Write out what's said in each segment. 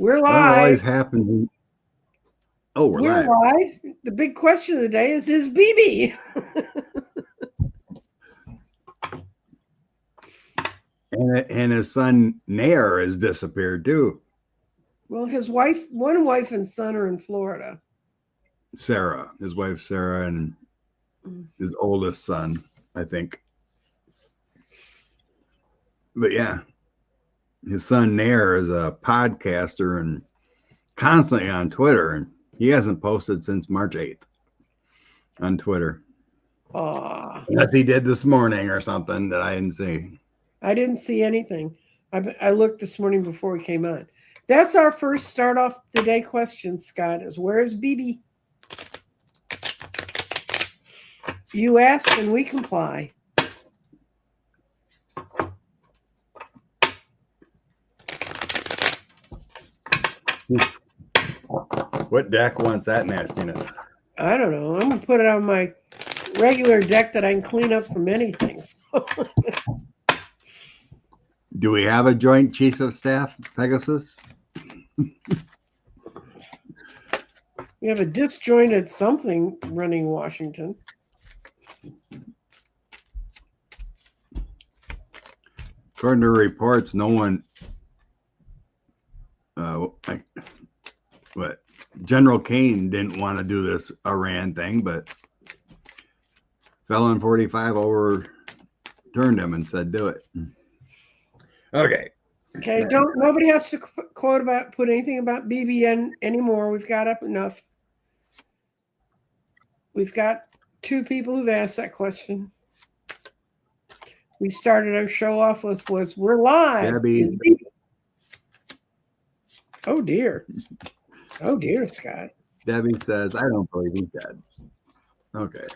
We're Well, it always live. happens. Oh, we're We're live. live. The big question of the day is BB? And his son Nair has disappeared too. Well, one wife and son are in Florida. Sarah, his wife Sarah, and his oldest son, I think. But yeah, his son Nair is a podcaster and constantly on Twitter, and he hasn't posted since March 8th on Twitter. Unless he did this morning or something that I didn't see. I didn't see anything. I looked this morning before we came on. That's our first start off the day question, Scott, is where's BB? You ask and we comply. What deck wants that nastiness? I don't know. I'm going to put it on my regular deck that I can clean up from anything. Do we have a joint chief of staff, Pegasus? We have a disjointed something running Washington. According to reports, no one. What General Kane didn't want to do this Iran thing, but Felon 45 overturned him and said, "Do it." Okay. Okay. Nobody has to put anything about BBN anymore. We've got up enough. We've got 2 people who've asked that question. We started our show off with we're live. Debbie. Oh dear. Oh dear, Scott. Debbie says, "I don't believe he's dead." Okay.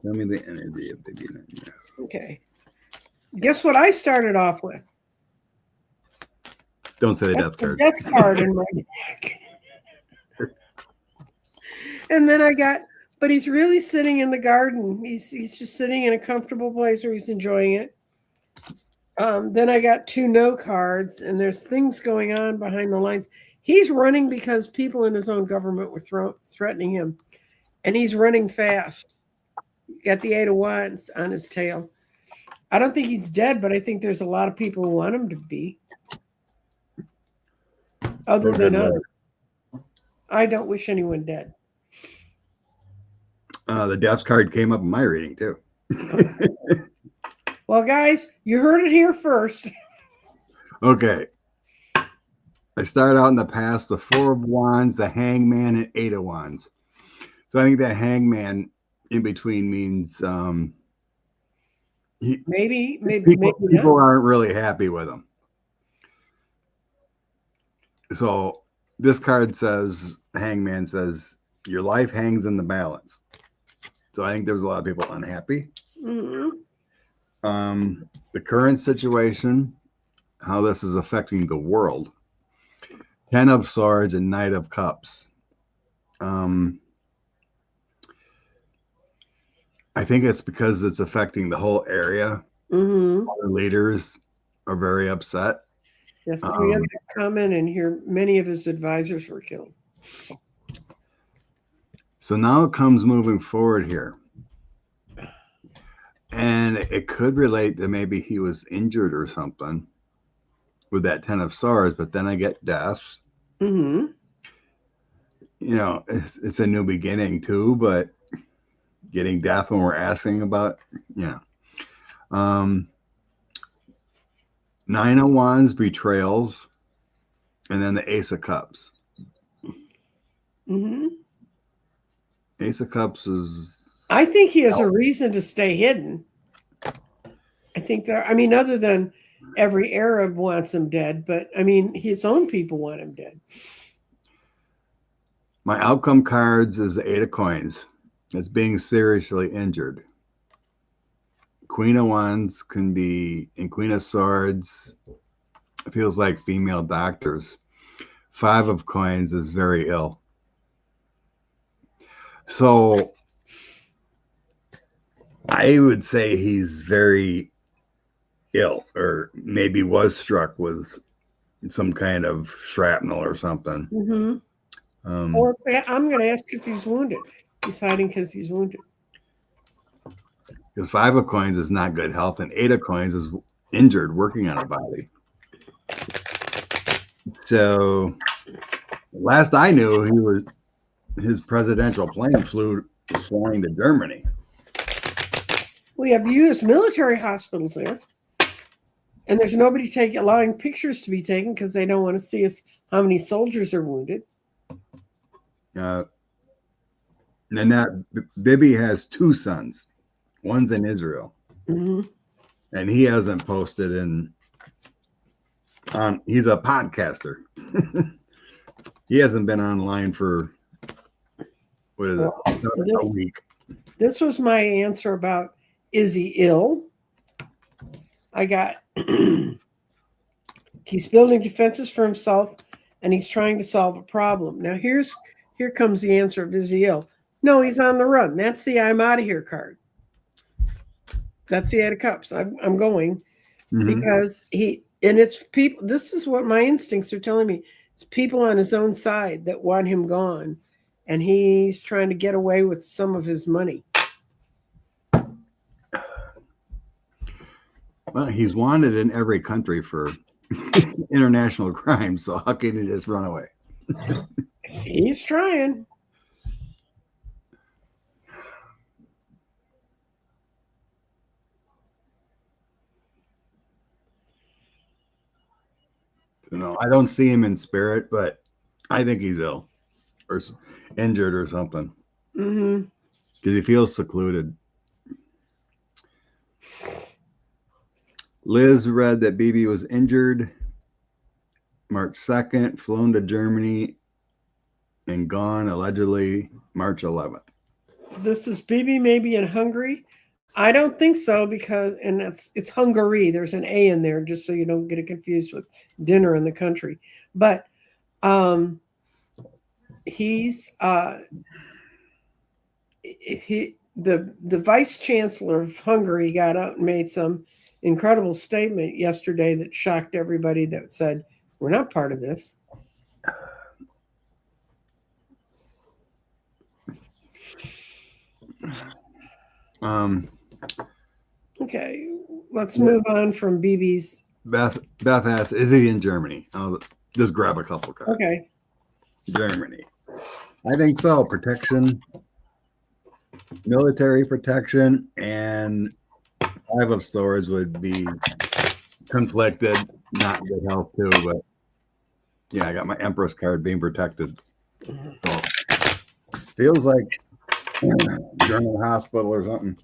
Tell me the energy of the unit. Okay. Guess what I started off with? Don't say the That's death card. Death card in my deck. And then I got, but he's really sitting in the garden. He's just sitting in a comfortable place where he's enjoying it. Then I got 2 no cards, and there's things going on behind the lines. He's running because people in his own government were threatening him, and he's running fast. Got the 8 of Wands on his tail. I don't think he's dead, but I think there's a lot of people who want him to be. Other than us. I don't wish anyone dead. The death card came up in my reading too. Well, guys, you heard it here first. Okay. I started out in the past, the 4 of Wands, the Hangman, and 8 of Wands. So I think that Hangman in between means maybe people aren't really happy with him. So this card says, Hangman says, your life hangs in the balance. So I think there's a lot of people unhappy. Mm-hmm. The current situation, how this is affecting the world. 10 of Swords and Knight of Cups. I think it's because it's affecting the whole area. Mm-hmm. Other leaders are very upset. Yes, we have to comment in here. Many of his advisors were killed. So now it comes moving forward here. And it could relate to maybe he was injured or something with that 10 of Swords, but then I get death. Mm-hmm. You know, it's a new beginning too, but getting death when we're asking about, yeah. 9 of Wands, betrayals, and then the Ace of Cups. Mm-hmm. Ace of Cups is... I think he has a reason to stay hidden. I think other than every Arab wants him dead, but I mean, his own people want him dead. My outcome cards is the 8 of Coins. It's being seriously injured. Queen of Wands can be, and Queen of Swords feels like female doctors. 5 of Coins is very ill. So I would say he's very ill, or maybe was struck with some kind of shrapnel or something. Mm-hmm. Um, Well, I'm going to ask if he's wounded. He's hiding because he's wounded. because 5 of coins is not good health, and 8 of coins is injured working on a body. So last I knew, his presidential plane flying to Germany. We have U.S. military hospitals there, and there's nobody allowing pictures to be taken because they don't want to see us how many soldiers are wounded. And that Bibi has 2 sons. One's in Israel, Mm-hmm. and he hasn't posted he's a podcaster. He hasn't been online for what is it? A week. This was my answer about, is he ill? I got he's building defenses for himself and he's trying to solve a problem. Now here comes the answer of, is he ill? No, he's on the run. That's the I'm out of here card. That's the 8 of Cups. I'm going because it's people. This is what my instincts are telling me. It's people on his own side that want him gone, and he's trying to get away with some of his money. Well, he's wanted in every country for international crime, so how can he just run away? He's trying. No, I don't see him in spirit, but I think he's ill or injured or something. Mm-hmm. Because he feels secluded. Liz read that Bibi was injured March 2nd, flown to Germany, and gone allegedly March 11th. This is Bibi maybe in Hungary. I don't think so because, and it's Hungary. There's an A in there just so you don't get it confused with dinner in the country. But he's the vice chancellor of Hungary got out and made some incredible statement yesterday that shocked everybody, that said, we're not part of this. Okay, let's move on from Bibi's. Beth asks, is he in Germany? I'll just grab a couple cards. Okay. Germany. I think so. Protection, military protection, and 5 of Swords would be conflicted, not good health too, but yeah, I got my Empress card, being protected. So feels like German hospital or something.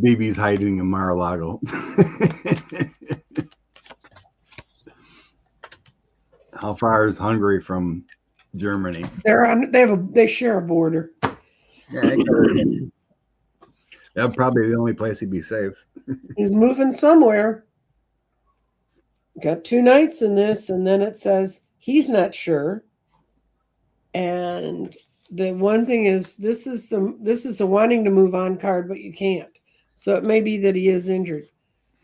Bibi's hiding in Mar-a-Lago. How far is Hungary from Germany? They share a border. Yeah, that's probably the only place he'd be safe. He's moving somewhere. Got 2 knights in this, and then it says he's not sure. And the one thing is, this is a wanting to move on card, but you can't. So it may be that he is injured.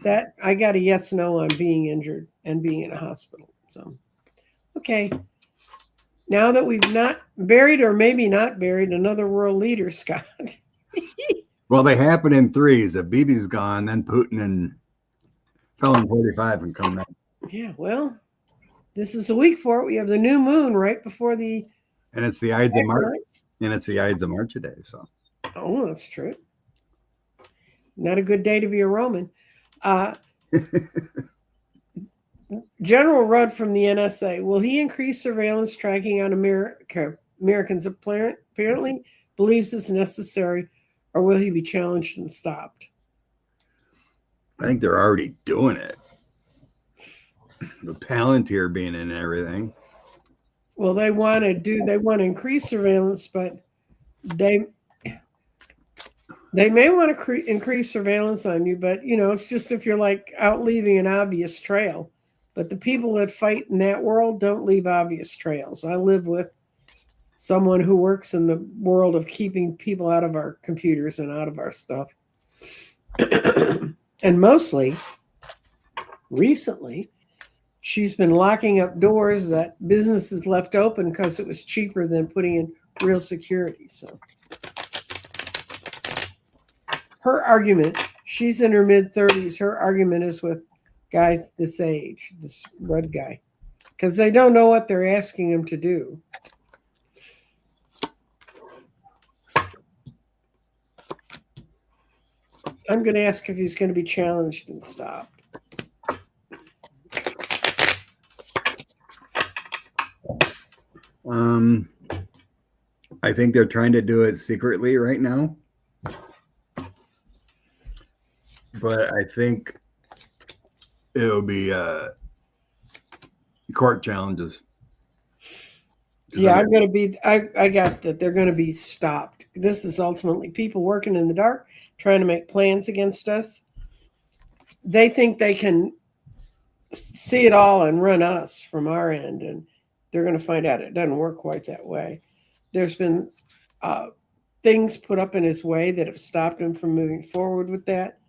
That I got a yes, no on being injured and being in a hospital. So, okay. Now that we've not buried, or maybe not buried, another world leader, Scott. Well, they happen in threes. If Bibi's gone, then Putin and Felon 45 can come back. Yeah, well, this is a week for it. We have the new moon right before the. And it's the Ides of March. And it's the Ides of March today. So. Oh, that's true. Not a good day to be a Roman. General Rudd from the NSA, will he increase surveillance tracking on Americans? Apparently believes it's necessary, or will he be challenged and stopped? I think they're already doing it. The Palantir being in everything. Well, they want to increase surveillance, but they may want to increase surveillance on you, but it's just if you're like out leaving an obvious trail. But the people that fight in that world don't leave obvious trails. I live with someone who works in the world of keeping people out of our computers and out of our stuff. And mostly, recently, she's been locking up doors that businesses left open because it was cheaper than putting in real security. So her argument, she's in her mid-30s. Her argument is with guys this age, this red guy, because they don't know what they're asking him to do. I'm going to ask if he's going to be challenged and stopped. I think they're trying to do it secretly right now. But I think it'll be court challenges. Yeah, I'm going to be, I got that they're going to be stopped. This is ultimately people working in the dark, trying to make plans against us. They think they can see it all and run us from our end, and they're going to find out it doesn't work quite that way. There's been things put up in his way that have stopped him from moving forward with that.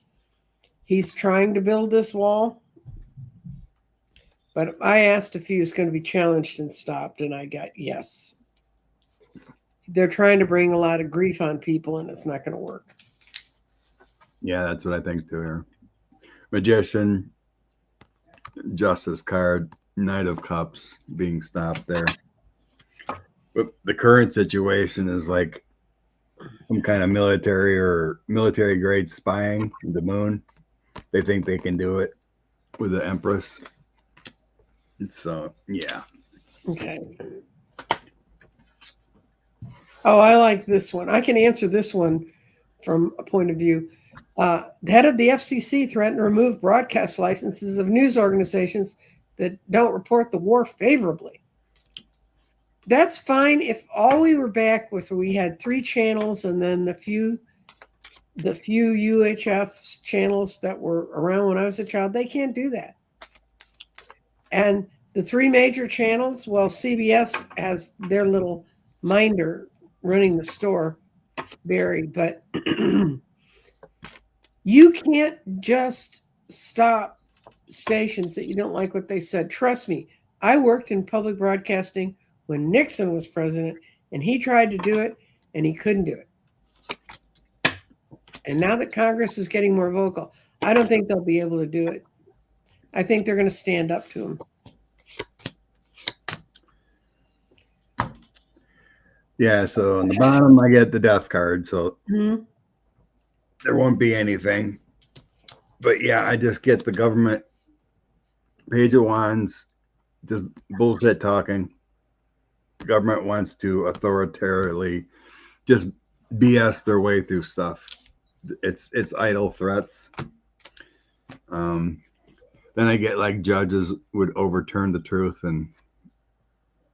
He's trying to build this wall, but I asked if he was going to be challenged and stopped, and I got yes. They're trying to bring a lot of grief on people, and it's not going to work. Yeah, that's what I think too here. Magician, Justice card, Knight of Cups being stopped there. But the current situation is like some kind of military grade spying the moon. They think they can do it with the Empress. So, yeah. Okay. Oh, I like this one. I can answer this one from a point of view. The head of the FCC threatened to remove broadcast licenses of news organizations that don't report the war favorably. That's fine if all we were back with, we had 3 channels and then the few UHF channels that were around when I was a child. They can't do that. And the 3 major channels, well, CBS has their little minder running the store, Barry, but you can't just stop stations that you don't like what they said. Trust me, I worked in public broadcasting when Nixon was president, and he tried to do it, and he couldn't do it. And now that Congress is getting more vocal, I don't think they'll be able to do it. I think they're going to stand up to him. Yeah, so on the bottom, I get the death card, so there won't be anything. But yeah, I just get the government, Page of Wands, just bullshit talking. The government wants to authoritarianly just BS their way through stuff. It's idle threats. Then I get like judges would overturn the truth, and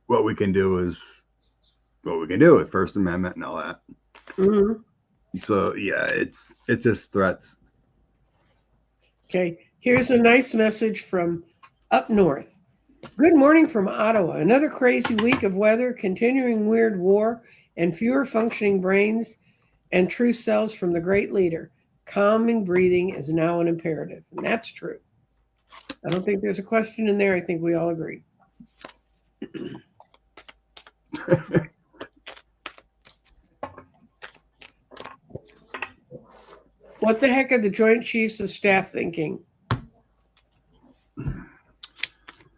what we can do is what we can do with First Amendment and all that. So yeah, it's just threats. Okay, here's a nice message from up north. Good morning from Ottawa. Another crazy week of weather, continuing weird war, and fewer functioning brains and true cells from the great leader. Calming breathing is now an imperative. And that's true. I don't think there's a question in there. I think we all agree. What the heck are the Joint Chiefs of Staff thinking?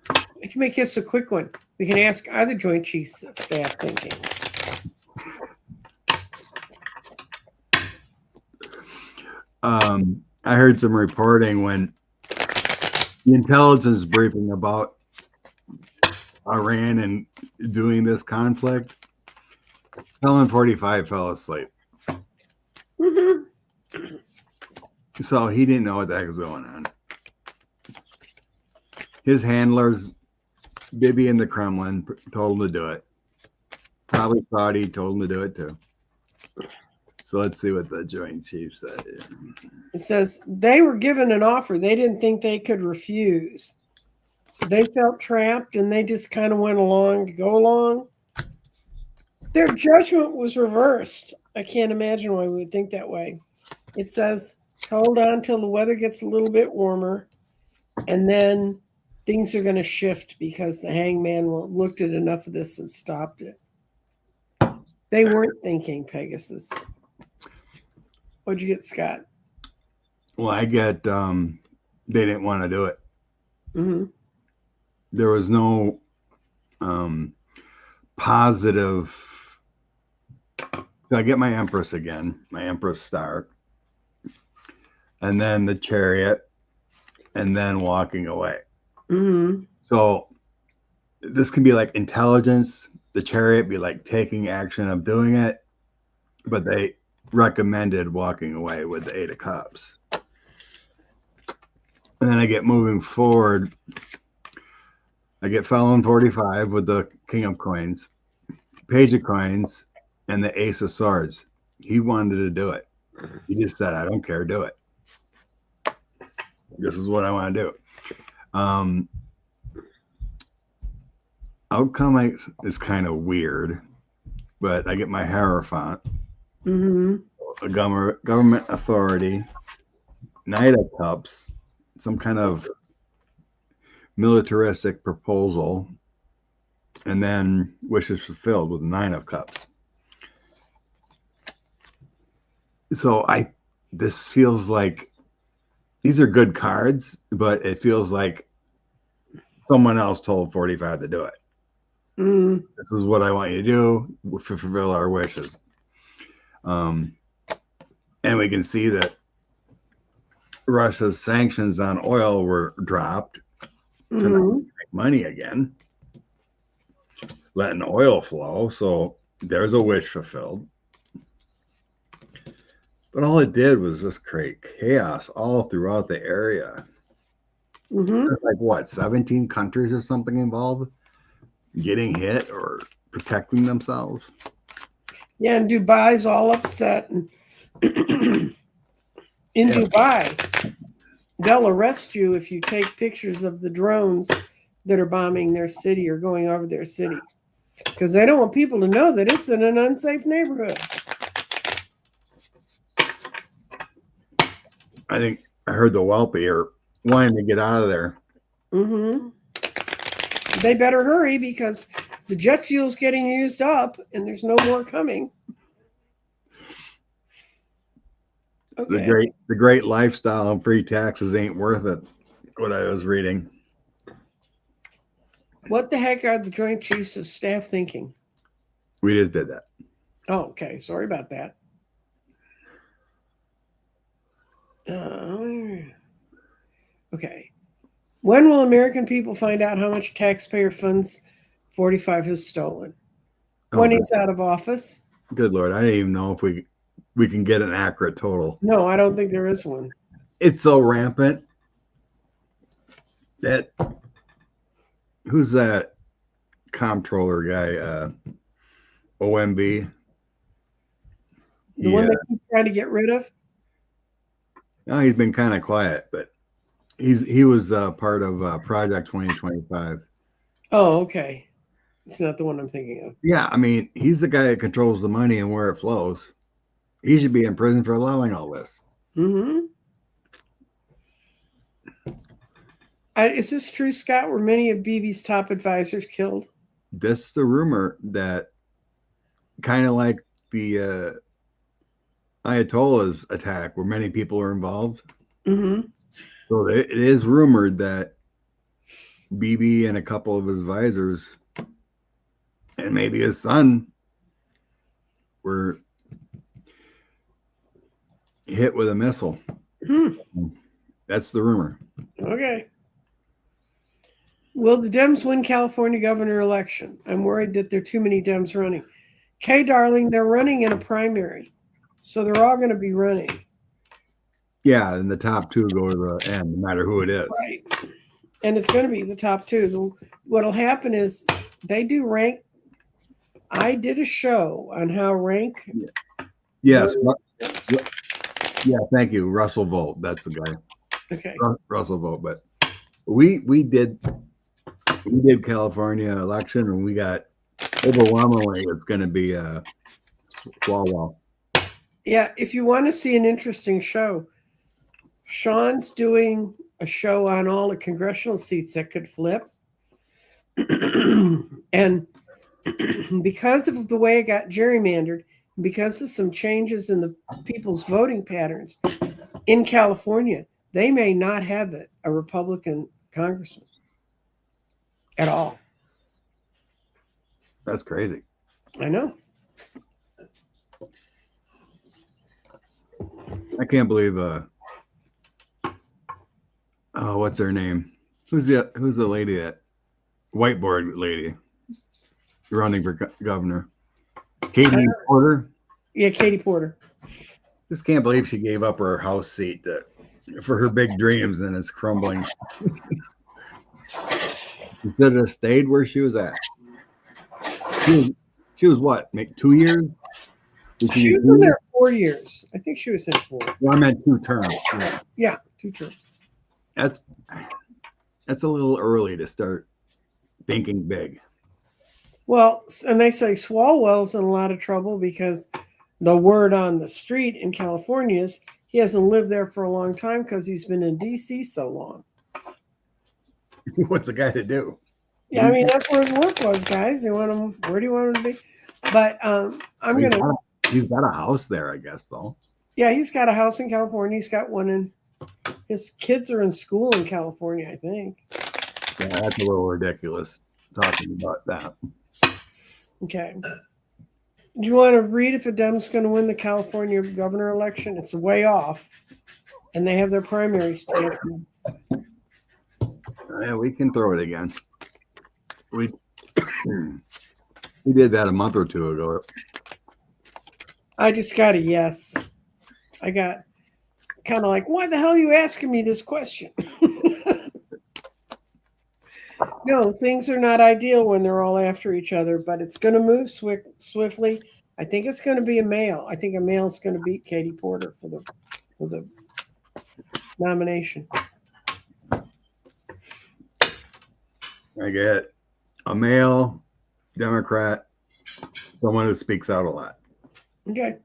I can make this a quick one. We can ask, are the Joint Chiefs of Staff thinking? I heard some reporting when the intelligence briefing about Iran and doing this conflict, Helen 45 fell asleep. So he didn't know what the heck was going on. His handlers, Bibi in the Kremlin, told him to do it. Probably Saudi told him to do it too. So let's see what the Joint Chiefs said. It says they were given an offer they didn't think they could refuse. They felt trapped and they just kind of went along to go along. Their judgment was reversed. I can't imagine why we would think that way. It says Hold on till the weather gets a little bit warmer, and then things are going to shift because the hangman looked at enough of this and stopped it. They weren't thinking Pegasus. What'd you get, Scott? Well, I get they didn't want to do it. Mm-hmm. There was no positive. So I get my Empress again, my Empress Star, and then the Chariot, and then walking away. Mm-hmm. So this can be like intelligence. The Chariot be like taking action of doing it, but they recommended walking away with the 8 of Cups. And then I get moving forward. I get Felon 45 with the King of Coins, Page of Coins, and the Ace of Swords. He wanted to do it. He just said, I don't care, do it. This is what I want to do. Outcome is kind of weird, but I get my Hierophant, Mm-hmm. a government authority, Knight of Cups, some kind of militaristic proposal, and then wishes fulfilled with 9 of Cups. So this feels like these are good cards, but it feels like someone else told 45 to do it. Mm-hmm. This is what I want you to do to fulfill our wishes. And we can see that Russia's sanctions on oil were dropped to Mm-hmm. make money again, letting oil flow. So there's a wish fulfilled. But all it did was just create chaos all throughout the area. Mm-hmm. There's like what, 17 countries or something involved getting hit or protecting themselves. Yeah, and Dubai's all upset. And in Dubai, they'll arrest you if you take pictures of the drones that are bombing their city or going over their city, because they don't want people to know that it's in an unsafe neighborhood. I think I heard the Welpy are wanting to get out of there. Mm-hmm. They better hurry because the jet fuel's getting used up and there's no more coming. Okay. The great lifestyle and free taxes ain't worth it. What I was reading. What the heck are the Joint Chiefs of Staff thinking? We just did that. Oh, okay. Sorry about that. Okay. When will American people find out how much taxpayer funds 45 has stolen? When he's out of office? Good Lord. I didn't even know if we can get an accurate total. No, I don't think there is one. It's so rampant that who's that comptroller guy? OMB. The one they keep trying to get rid of? No, he's been kind of quiet, but he was part of Project 2025. Oh, okay. It's not the one I'm thinking of. Yeah, I mean, he's the guy that controls the money and where it flows. He should be in prison for allowing all this. Mm-hmm. Is this true, Scott? Were many of Bibi's top advisors killed? This is the rumor that kind of like the Ayatollah's attack, where many people are involved. Mm-hmm. So it is rumored that Bibi and a couple of his advisors and maybe his son were hit with a missile. That's the rumor. Okay. Will the Dems win California governor election? I'm worried that there are too many Dems running. Kay, darling, they're running in a primary. So they're all going to be running. Yeah, and the top two go to the end, no matter who it is. Right. And it's going to be the top two. What'll happen is they do rank. I did a show on how rank. Yes. Yeah, thank you. Russell Vogt. That's the guy. Okay. Russell Vogt. But we did California election, and we got overwhelmingly it's going to be Swalwell. Yeah, if you want to see an interesting show, Sean's doing a show on all the congressional seats that could flip. And because of the way it got gerrymandered, because of some changes in the people's voting patterns in California, they may not have a Republican congressman at all. That's crazy. I know. I can't believe what's her name? Who's the lady, that whiteboard lady running for governor? Katie Porter. Yeah, Katie Porter. Just can't believe she gave up her House seat for her big dreams, and it's crumbling. Instead of stayed where she was at. She was what? Make 2 years? She was in there 4 years. I think she was in 4. Well, I meant 2 terms. Yeah, 2 terms. That's a little early to start thinking big. Well, and they say Swalwell's in a lot of trouble because the word on the street in California is he hasn't lived there for a long time because he's been in D.C. so long. What's a guy to do? Yeah, I mean, that's where his work was, guys. You want him? Where do you want him to be? But He's got a house there, I guess, though. Yeah, he's got a house in California. He's got one in. His kids are in school in California, I think. Yeah, that's a little ridiculous talking about that. Okay. You want to read if a Dem's going to win the California governor election? It's way off, and they have their primaries together. Yeah, we can throw it again. We did that a month or 2 ago. I just got a yes. I got kind of like, why the hell are you asking me this question? No, things are not ideal when they're all after each other, but it's going to move swiftly. I think it's going to be a male. I think a male's going to beat Katie Porter for the nomination. I get a male Democrat, someone who speaks out a lot. Okay.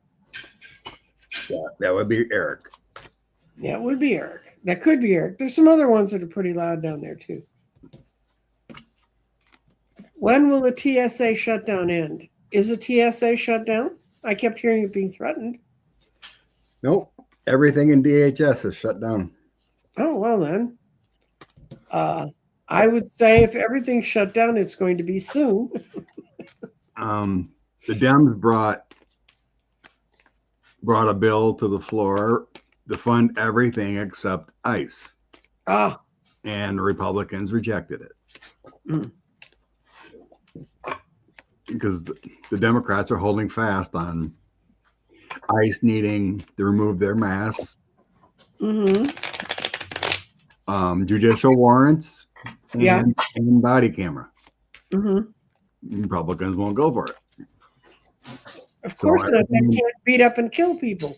Yeah, that would be Eric. Yeah, it would be Eric. That could be Eric. There's some other ones that are pretty loud down there, too. When will the TSA shutdown end? Is the TSA shut down? I kept hearing it being threatened. Nope. Everything in DHS is shut down. Oh, well then. I would say if everything's shut down, it's going to be soon. The Dems brought a bill to the floor to fund everything except ICE. And the Republicans rejected it. Because the Democrats are holding fast on ICE needing to remove their masks, judicial warrants, and body camera. Republicans won't go for it. Of course not. They can't beat up and kill people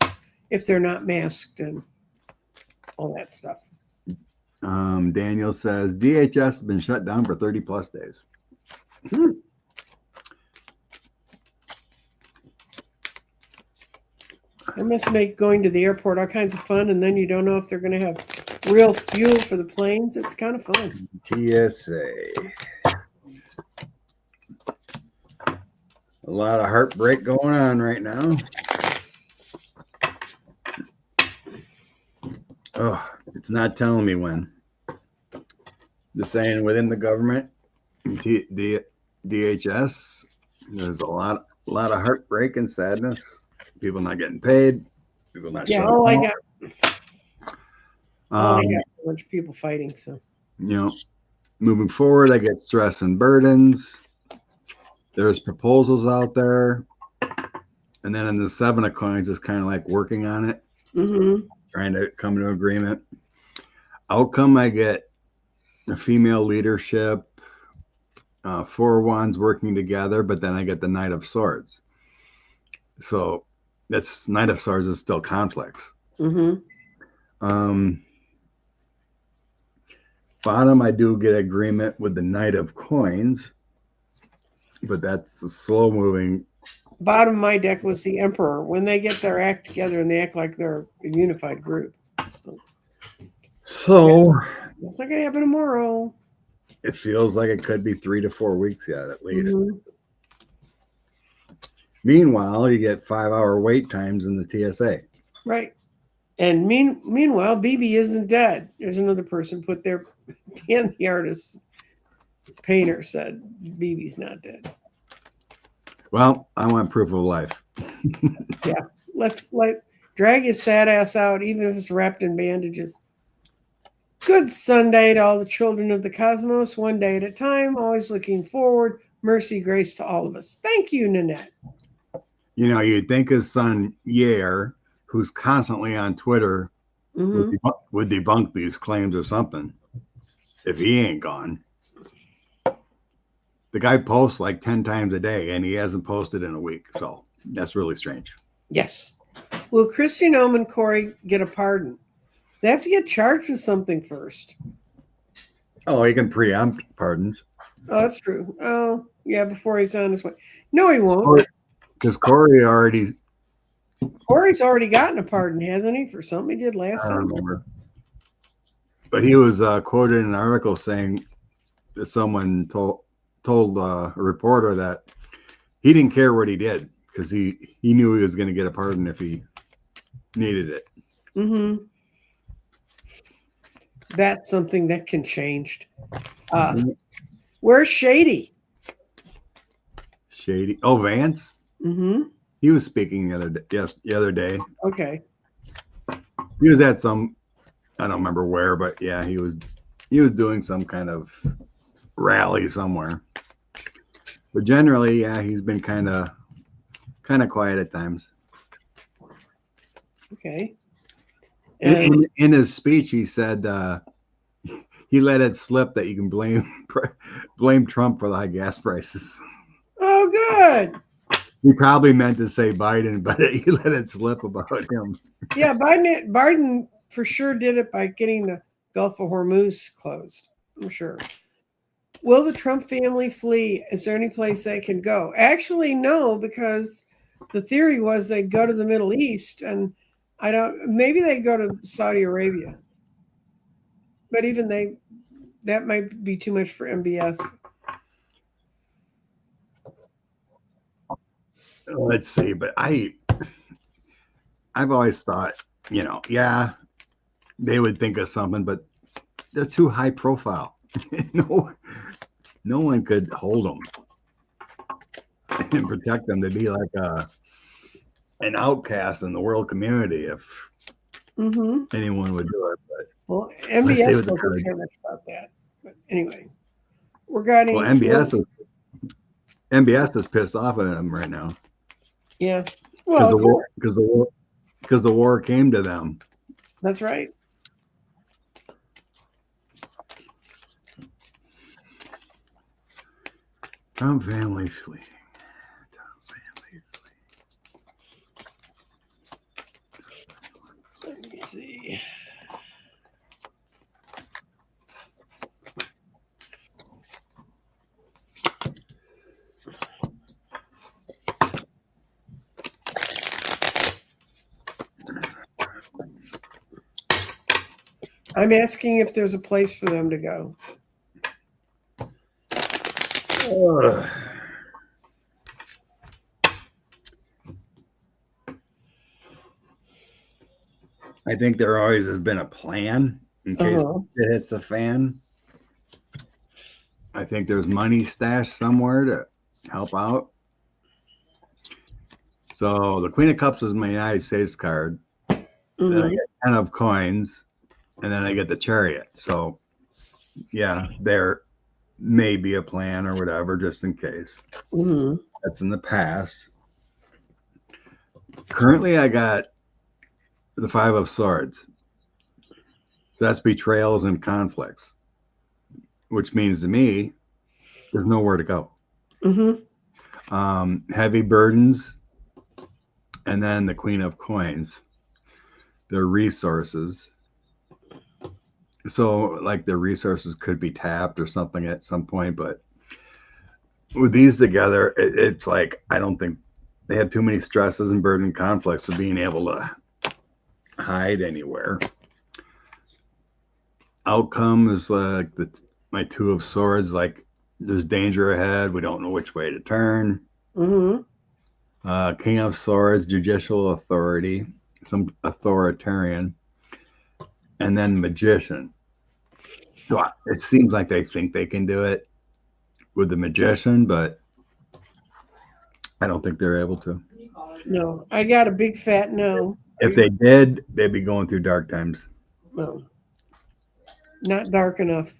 if they're not masked and all that stuff. Daniel says DHS has been shut down for 30 plus days. That must make going to the airport all kinds of fun, and then you don't know if they're going to have real fuel for the planes. It's kind of fun. TSA. A lot of heartbreak going on right now. Oh, it's not telling me when. Just saying within the government, DHS, there's a lot of heartbreak and sadness. People not getting paid. People not. Yeah, all I got. A bunch of people fighting. So, moving forward, I get stress and burdens. There's proposals out there, and then in the 7 of coins is kind of like working on it, trying to come to agreement. Outcome, I get a female leadership, 4 wands working together, but then I get the Knight of Swords. So that's Knight of Swords is still conflicts. Bottom, I do get agreement with the Knight of Coins, but that's a slow moving. Bottom of my deck was the Emperor. When they get their act together and they act like they're a unified group. So. So It's not gonna happen tomorrow. it feels like it could be 3 to 4 weeks yet, at least. Mhm. Meanwhile, you get 5-hour wait times in the TSA. Right. And meanwhile, BB isn't dead. There's another person put there. Dan, the artist painter, said BB's not dead. Well, I want proof of life. Let's drag his sad ass out, even if it's wrapped in bandages. Good Sunday to all the children of the cosmos, one day at a time, always looking forward. Mercy, grace to all of us. Thank you, Nanette. You know, you'd think his son Yair, who's constantly on Twitter, Mhm. would debunk these claims or something. If he ain't gone, the guy posts like 10 times a day, and he hasn't posted in a week. So that's really strange. Yes. Will Kristi Noem and Corey get a pardon? They have to get charged with something first. Oh, he can preempt pardons Oh, that's true. Oh, yeah, before he's on his way. No, he won't. because Corey already. Corey's already gotten a pardon, hasn't he, for something he did last I don't time? remember. But he was quoted in an article saying that someone told a reporter that he didn't care what he did because he knew he was going to get a pardon if he needed it. Mm-hmm. That's something that can change. Where's Shady? Shady. Oh, Vance. Mm-hmm. He was speaking the other day. Okay. He was at some, I don't remember where, but yeah, he was doing some kind of rally somewhere. But generally, yeah, he's been kind of quiet at times. Okay. In his speech, he said he let it slip that you can blame Trump for the high gas prices. Oh, good. He probably meant to say Biden, but he let it slip about him. Yeah, Biden for sure did it by getting the Gulf of Hormuz closed. I'm sure. Will the Trump family flee? Is there any place they can go? Actually, no, because the theory was they'd go to the Middle East, and maybe they'd go to Saudi Arabia. But even that might be too much for MBS. Let's see, but I've always thought, yeah, they would think of something, but they're too high profile. No one could hold them and protect them. They'd be like an outcast in the world community if anyone would do it. But well, MBS doesn't care much about that. But anyway, we're getting. Well, MBS is pissed off at them right now. Yeah, well, because the war came to them. That's right. Trump family fleeing. Let me see. I'm asking if there's a place for them to go. I think there always has been a plan in case it hits a fan. I think there's money stashed somewhere to help out. So the Queen of Cups is my United States card. Then I get 10 of coins, and then I get the Chariot. So, yeah, there may be a plan or whatever, just in case. That's in the past. Currently, I got the 5 of Swords. So that's betrayals and conflicts, which means to me, there's nowhere to go. Heavy burdens, and then the Queen of Coins. Their resources. So, like, their resources could be tapped or something at some point, but with these together, it's like, I don't think they have too many stresses and burden conflicts of being able to hide anywhere. outcome is like my Two of Swords. Like there's danger ahead. We don't know which way to turn. King of Swords, judicial authority, some authoritarian, and then Magician. So it seems like they think they can do it with the Magician, but I don't think they're able to. No, I got a big fat no. If they did, they'd be going through dark times. No, not dark enough.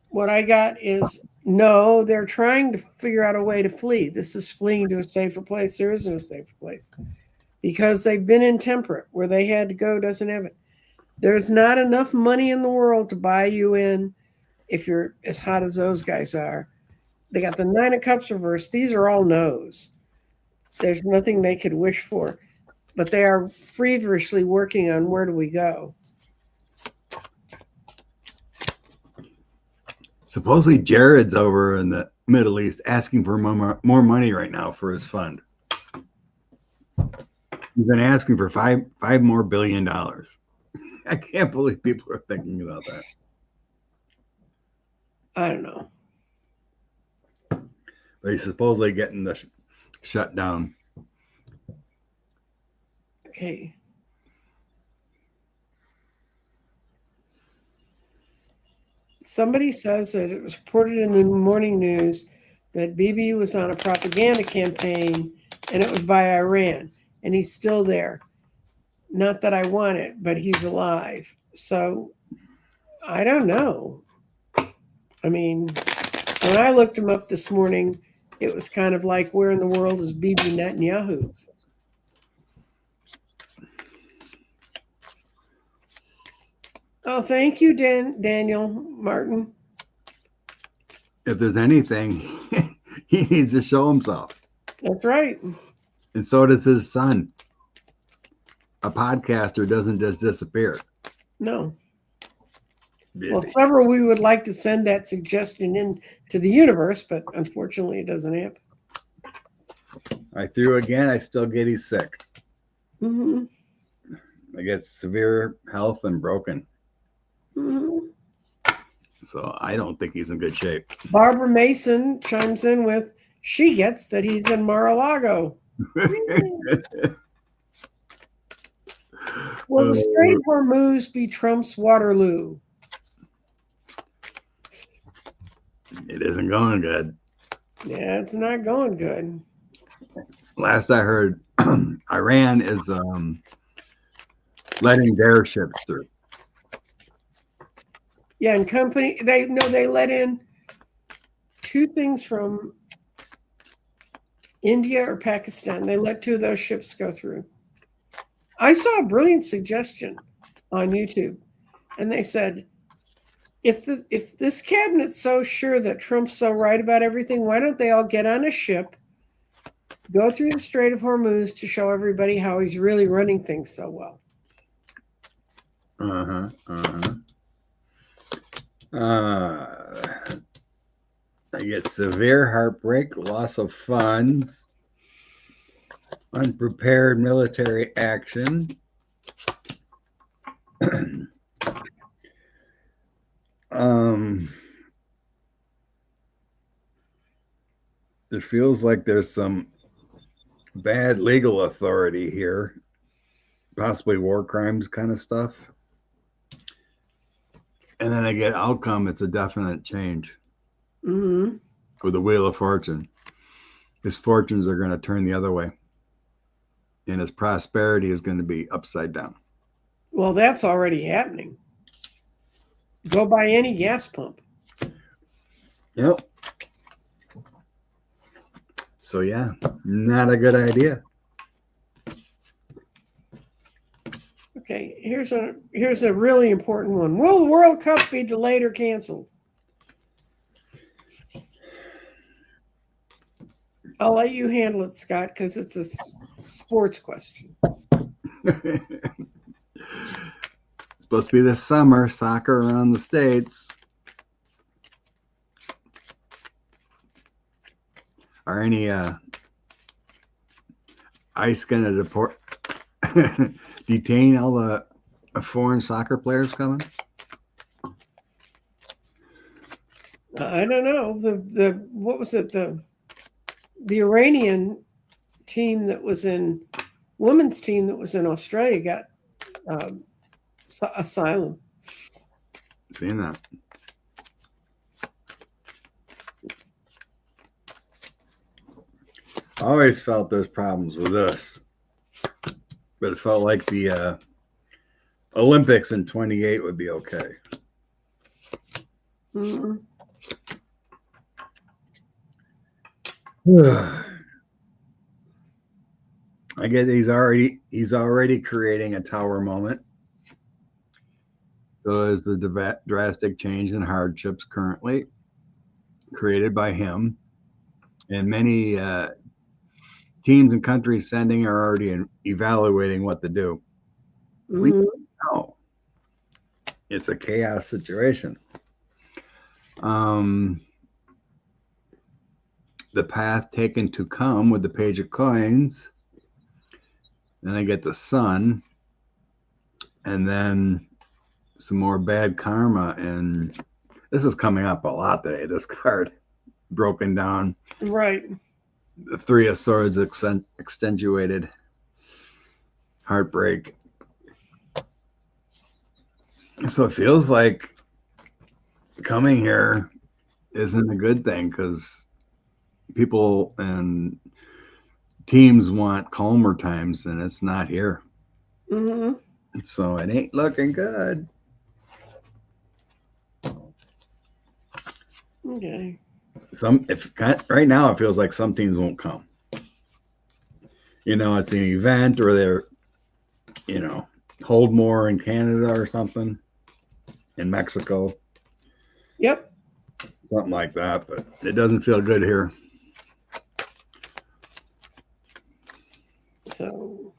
What I got is no, they're trying to figure out a way to flee. This is fleeing to a safer place. There is no safer place because they've been intemperate. Where they had to go doesn't have it. There's not enough money in the world to buy you in if you're as hot as those guys are. They got the Nine of Cups reversed. These are all no's. There's nothing they could wish for, but they are feverishly working on where do we go. Supposedly Jared's over in the Middle East asking for more money right now for his fund. He's been asking for five more $5 billion. I can't believe people are thinking about that. I don't know. But he's supposedly getting the shut down. Okay. Somebody says that it was reported in the morning news that Bibi was on a propaganda campaign and it was by Iran, and he's still there. Not that I want it, but he's alive. So I don't know. I mean, when I looked him up this morning, it was kind of like, where in the world is Bibi Netanyahu? Oh, thank you, Daniel Martin. If there's anything, he needs to show himself. That's right. And so does his son. A podcaster doesn't just disappear. No. Well, several we would like to send that suggestion into the universe, but unfortunately it doesn't happen. I threw again. I still get he's sick. Mm-hmm. I get severe health and broken. Mm-hmm. So I don't think he's in good shape. Barbara Mason chimes in with, she gets that he's in Mar-a-Lago. Will the Strait of Hormuz be Trump's Waterloo? It isn't going good. Yeah, it's not going good. Last I heard, Iran is letting their ships through. Yeah, and they let in 2 things from India or Pakistan. They let 2 of those ships go through. I saw a brilliant suggestion on YouTube, and they said, if this cabinet's so sure that Trump's so right about everything, why don't they all get on a ship, go through the Strait of Hormuz to show everybody how he's really running things so well? I get severe heartbreak, loss of funds, unprepared military action. It feels like there's some bad legal authority here, possibly war crimes kind of stuff. And then I get outcome, it's a definite change. Mm-hmm. With the Wheel of Fortune. His fortunes are going to turn the other way. And his prosperity is going to be upside down. Well, that's already happening. Go buy any gas pump. Yep. So yeah, not a good idea. Okay, here's a really important one. Will the World Cup be delayed or canceled? I'll let you handle it, Scott, because it's a sports question. It's supposed to be this summer, soccer around the States. Are any ICE going to detain all the A foreign soccer players coming? I don't know. The what was it? The Iranian team that was in women's team that was in Australia got um, asylum. Seeing that. I always felt there's problems with this, but it felt like the Olympics in 28 would be okay. Mm-hmm. I get he's already creating a tower moment. So is the drastic change in hardships currently created by him, and many teams and countries sending are already evaluating what to do. We know it's a chaos situation. The path taken to come with the page of coins. Then I get the sun, and then some more bad karma. And this is coming up a lot today. This card broken down. Right. The Three of Swords extenuated heartbreak. So it feels like coming here isn't a good thing because people and teams want calmer times, and it's not here. Mm-hmm. So it ain't looking good. Okay. Right now it feels like some teams won't come. It's an event, or they're, hold more in Canada or something, in Mexico. Yep. Something like that, but it doesn't feel good here. So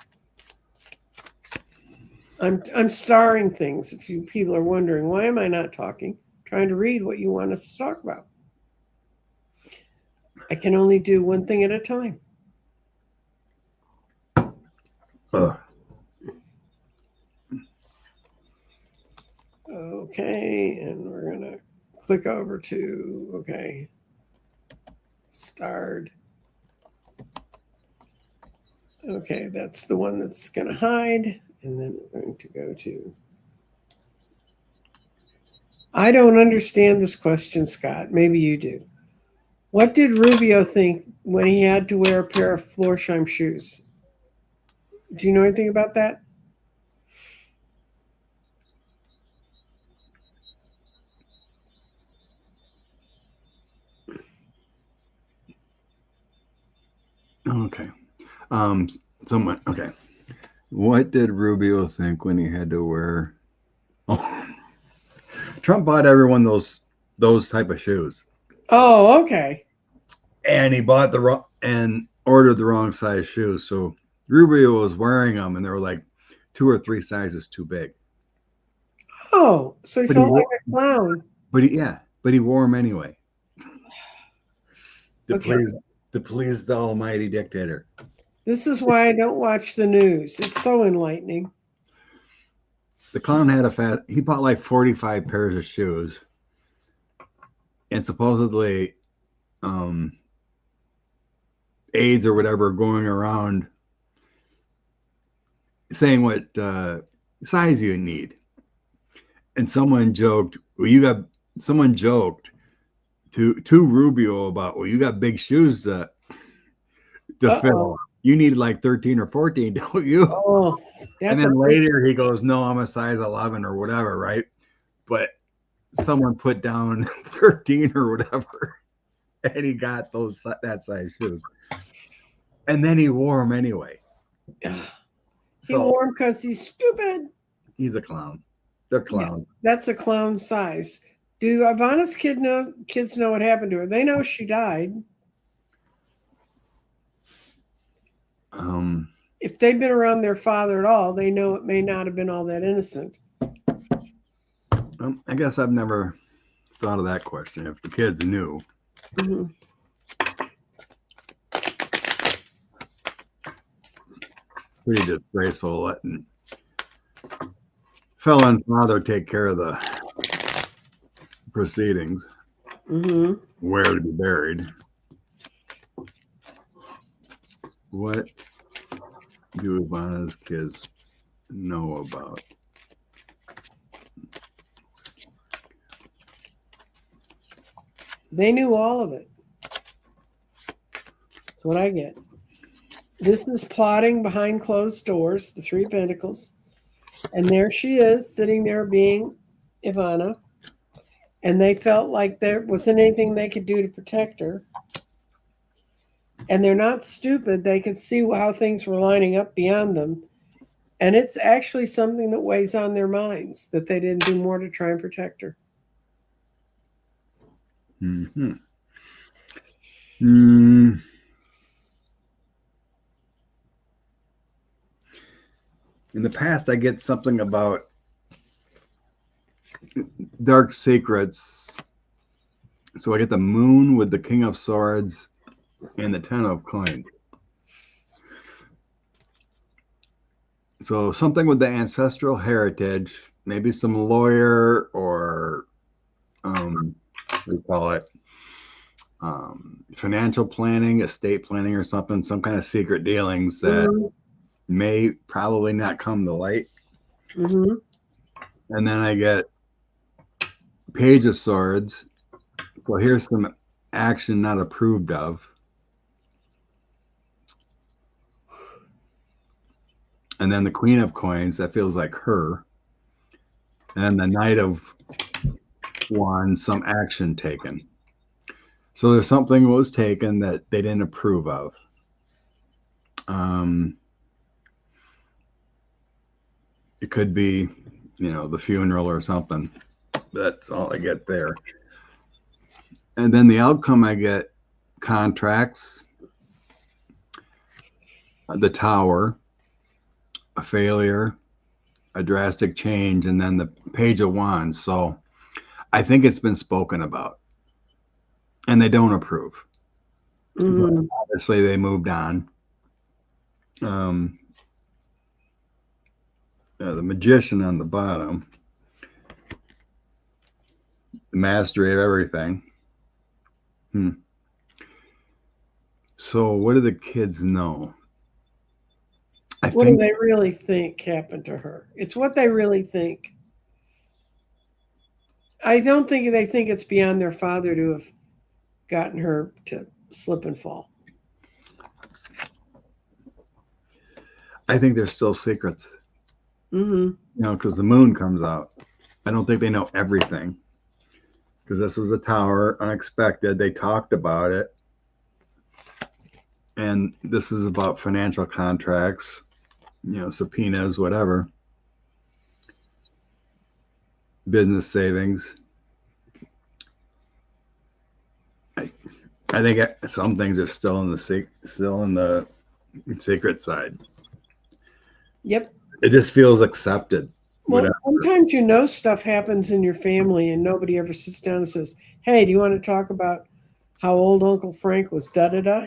I'm starring things. If you people are wondering, why am I not talking? Trying to read what you want us to talk about. I can only do one thing at a time. Okay, and we're gonna click over to starred. Okay, that's the one that's gonna hide, and then we're going to go to. I don't understand this question, Scott. Maybe you do. What did Rubio think when he had to wear a pair of Florsheim shoes? Do you know anything about that? Okay. Okay. What did Rubio think when he had to wear? Oh, Trump bought everyone those type of shoes. Oh, okay. And he bought and ordered the wrong size shoes. So Rubio was wearing them, and they were like 2 or 3 sizes too big. Oh, so he felt like a clown. But he wore them anyway. Okay. To please the almighty dictator. This is why I don't watch the news. It's so enlightening. The clown he bought like 45 pairs of shoes. And supposedly aides or whatever going around saying what size you need. And someone joked to Rubio about, well, you got big shoes to fill. You need like 13 or 14, don't you? Oh, and then later he goes, no, I'm a size 11 or whatever, right? But someone put down 13 or whatever, and he got that size shoes. And then he wore them anyway. He wore them because he's stupid. He's a clown. They're clowns. Yeah, that's a clown size. Do Ivana's kids know what happened to her? They know she died. If they've been around their father at all, they know it may not have been all that innocent. I guess I've never thought of that question. If the kids knew. Mm-hmm. Pretty disgraceful letting felon father take care of the proceedings, Mm-hmm. where to be buried. What do Ivana's kids know about? They knew all of it. That's what I get. This is plotting behind closed doors, the Three of Pentacles. And there she is, sitting there being Ivana. And they felt like there wasn't anything they could do to protect her. And they're not stupid. They could see how things were lining up beyond them. And it's actually something that weighs on their minds that they didn't do more to try and protect her. Mm-hmm. Mm. In the past, I get something about dark secrets. So I get the Moon with the King of Swords and the Ten of Coins. So something with the ancestral heritage, maybe some lawyer or what do you call it? Financial planning, estate planning or something, some kind of secret dealings that may probably not come to light. Mm-hmm. And then I get Page of Swords. So here's some action not approved of. And then the Queen of Coins, that feels like her. And then the Knight of Wands, some action taken. So there's something was taken that they didn't approve of. It could be, the funeral or something. That's all I get there. And then the outcome, I get contracts, the Tower, a failure, a drastic change, and then the Page of Wands. So I think it's been spoken about. And they don't approve. Mm-hmm. Obviously, they moved on. The Magician on the bottom, the mastery of everything. So, what do the kids know? What do they really think happened to her? It's what they really think. I don't think they think it's beyond their father to have gotten her to slip and fall. I think there's still secrets. Mm-hmm. Because the Moon comes out. I don't think they know everything. Because this was a Tower, unexpected. They talked about it. And this is about financial contracts, subpoenas, whatever. Business savings. I think some things are still in the secret side. Yep. It just feels accepted. Well, sometimes stuff happens in your family and nobody ever sits down and says, "Hey, do you want to talk about how old Uncle Frank was da-da-da?"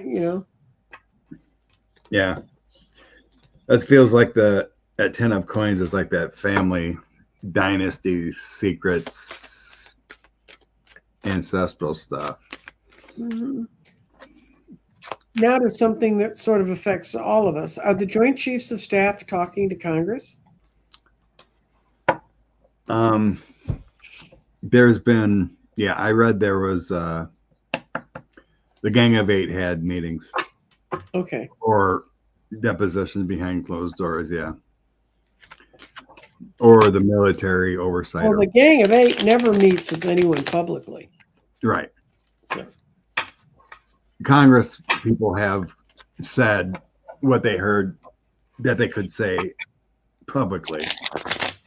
Yeah. That feels like that Ten of Coins is like that family dynasty secrets, ancestral stuff. Mm-hmm. Now to something that sort of affects all of us. Are the Joint Chiefs of Staff talking to Congress? There's been, I read there was the Gang of Eight had meetings. Okay. Or depositions behind closed doors, yeah. Or the military oversight. Well, the Gang of Eight never meets with anyone publicly. Right. So. Congress people have said what they heard that they could say publicly.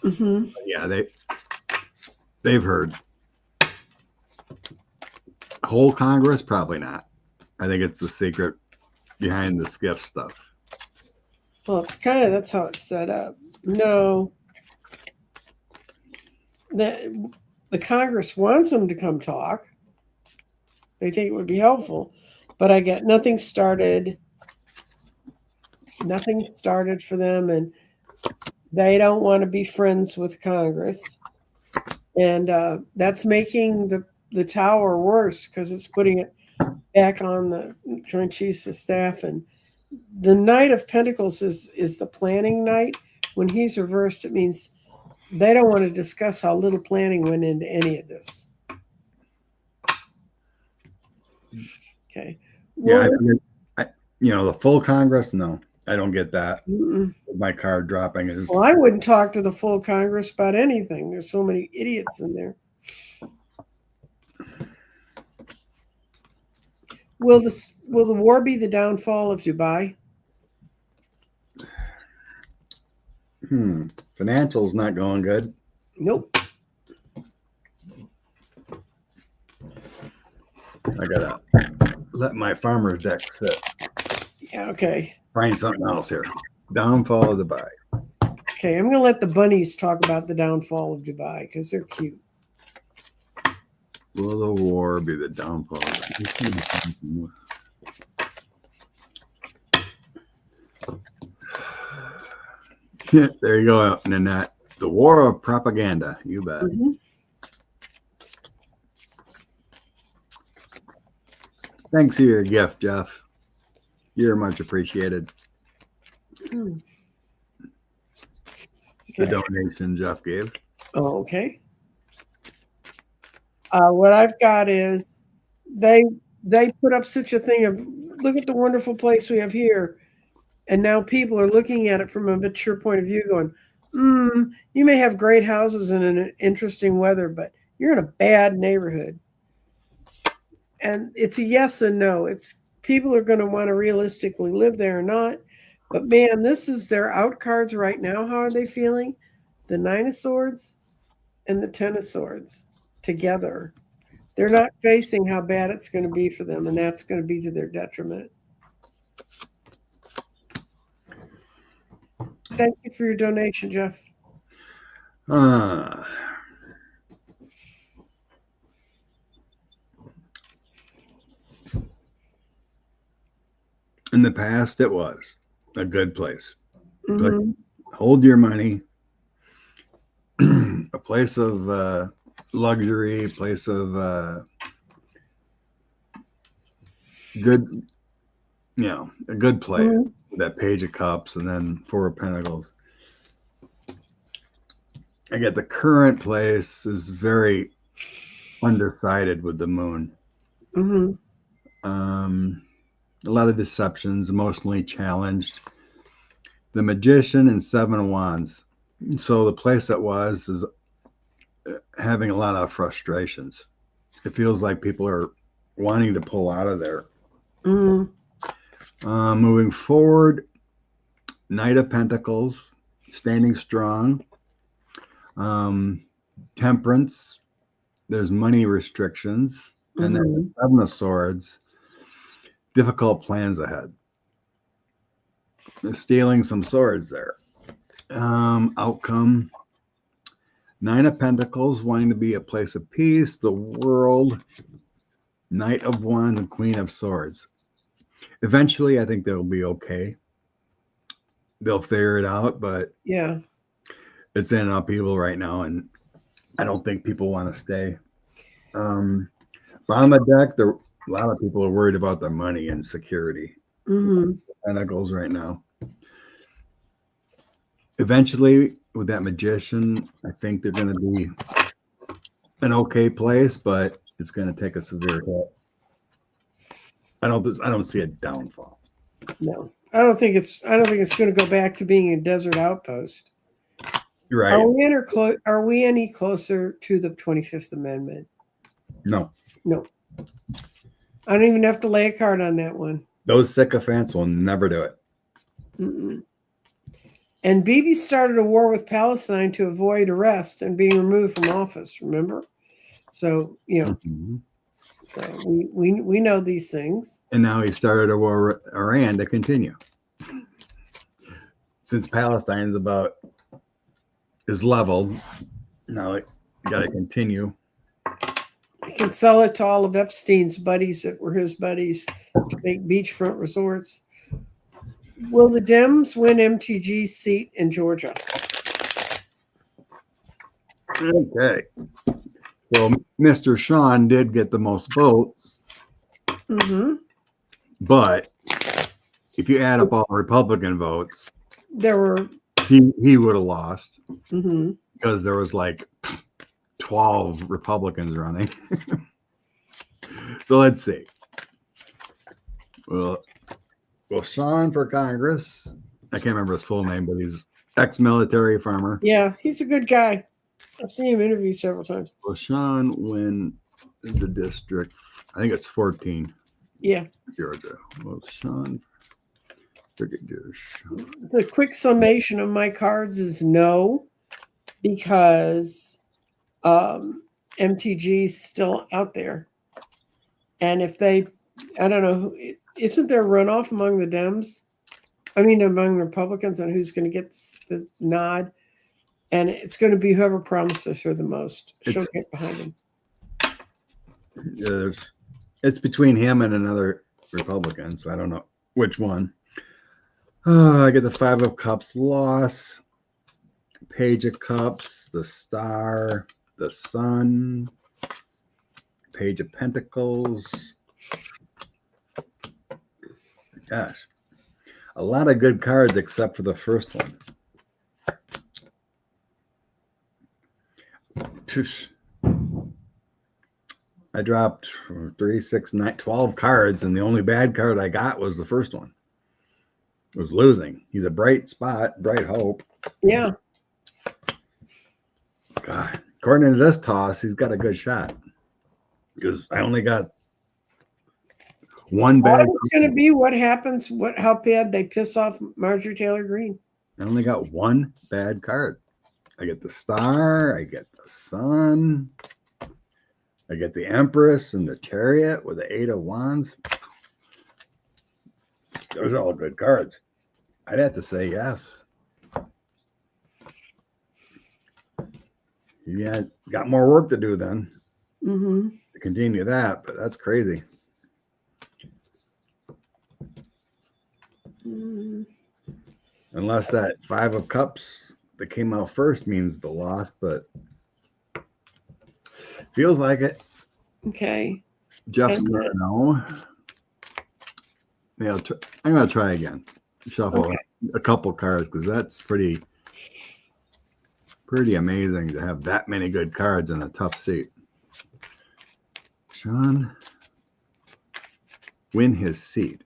Mm-hmm. Yeah, they've heard. Whole Congress, probably not. I think it's the secret behind the SCIF stuff. Well, that's how it's set up. No. The Congress wants them to come talk. They think it would be helpful. But I get nothing started for them. And They don't want to be friends with Congress. And that's making the tower worse because it's putting it back on the Joint Chiefs of Staff. And the Knight of Pentacles is the planning knight. When he's reversed, it means they don't want to discuss how little planning went into any of this. Okay. Yeah, the full Congress, no, I don't get that. Mm-mm. My card dropping is. Well, I wouldn't talk to the full Congress about anything. There's so many idiots in there. Will the war be the downfall of Dubai? Financial's not going good. Nope. I gotta let my farmer's deck sit. Yeah, okay. Find something else here. Downfall of Dubai. Okay, I'm going to let the bunnies talk about the downfall of Dubai because they're cute. Will the war be the downfall? There you go, Nanette. The war of propaganda. You bet. Mm-hmm. Thanks for your gift, Jeff. You're much appreciated. Okay. The donation Jeff gave. Oh, okay. What I've got is they put up such a thing of look at the wonderful place we have here, and now people are looking at it from a mature point of view, going, you may have great houses and an interesting weather, but you're in a bad neighborhood. And it's a yes and no. It's people are going to want to realistically live there or not. But man, this is their out cards right now. How are they feeling? The 9 of Swords and the 10 of Swords together. They're not facing how bad it's going to be for them, and that's going to be to their detriment. Thank you for your donation, Jeff. In the past, it was a good place. Mm-hmm. But hold your money. A place of luxury, a place of good, a good place. Mm-hmm. That Page of Cups and then 4 of Pentacles. I get the current place is very undecided with the moon. Mm-hmm. A lot of deceptions, emotionally challenged. The Magician and 7 of Wands. So the place that was is having a lot of frustrations. It feels like people are wanting to pull out of there. Mm-hmm. Moving forward, Knight of Pentacles, standing strong. Temperance, there's money restrictions. And then 7 of Swords, difficult plans ahead. They're stealing some swords there. Outcome, 9 of Pentacles, wanting to be a place of peace. The World, Knight of Wands, and Queen of Swords. Eventually, I think they'll be okay. They'll figure it out, but yeah, it's in upheaval right now, and I don't think people want to stay. Bottom of deck, a lot of people are worried about their money and security. Pentacles right now. Eventually, with that Magician, I think they're going to be an okay place, but it's going to take a severe hit. I don't see a downfall. No, I don't think it's going to go back to being a desert outpost. You're right. Are we any closer to the 25th Amendment? No. I don't even have to lay a card on that one. Those sycophants will never do it. Mm-mm. And Bibi started a war with Palestine to avoid arrest and being removed from office. Remember? So So we know these things. And now he started a war with Iran to continue. Since Palestine is leveled, now you got to continue. He can sell it to all of Epstein's buddies that were his buddies to make beachfront resorts. Will the Dems win MTG's seat in Georgia? Okay. So Mr. Sean did get the most votes, Mm-hmm. but if you add up all Republican votes, There were. he would have lost Mm-hmm. because there was like 12 Republicans running. So let's see. Well, Sean for Congress. I can't remember his full name, but he's ex-military farmer. Yeah, he's a good guy. I've seen him interviewed several times. Will Sean win the district? I think it's 14, Yeah. Georgia. Will Sean, Brigadier Sean. The quick summation of my cards is no, because MTG is still out there. And if they, I don't know, isn't there runoff among the Dems? I mean, among Republicans on who's going to get the nod? And it's going to be whoever promises her the most. She'll get behind him. It's between him and another Republican, so I don't know which one. I get the 5 of Cups loss, Page of Cups, the Star, the Sun, Page of Pentacles. Gosh, a lot of good cards except for the first one. I dropped 3, 6, 9, 12 cards, and the only bad card I got was the first one. It was losing. He's a bright spot, bright hope. Yeah. God, according to this toss, he's got a good shot. Because I only got one bad. It's going to be what happens, how bad they piss off Marjorie Taylor Greene. I only got one bad card. I get the Star, I get the Sun, I get the Empress and the Chariot with the 8 of Wands. Those are all good cards. I'd have to say yes. Yeah, got more work to do then. Mm-hmm. To continue that, but that's crazy. Mm-hmm. Unless that 5 of Cups that came out first means the loss, but feels like it. Okay. Jeff's gonna know. Yeah, I'm gonna try again. Shuffle a couple cards because that's pretty amazing to have that many good cards in a tough seat. Sean win his seat,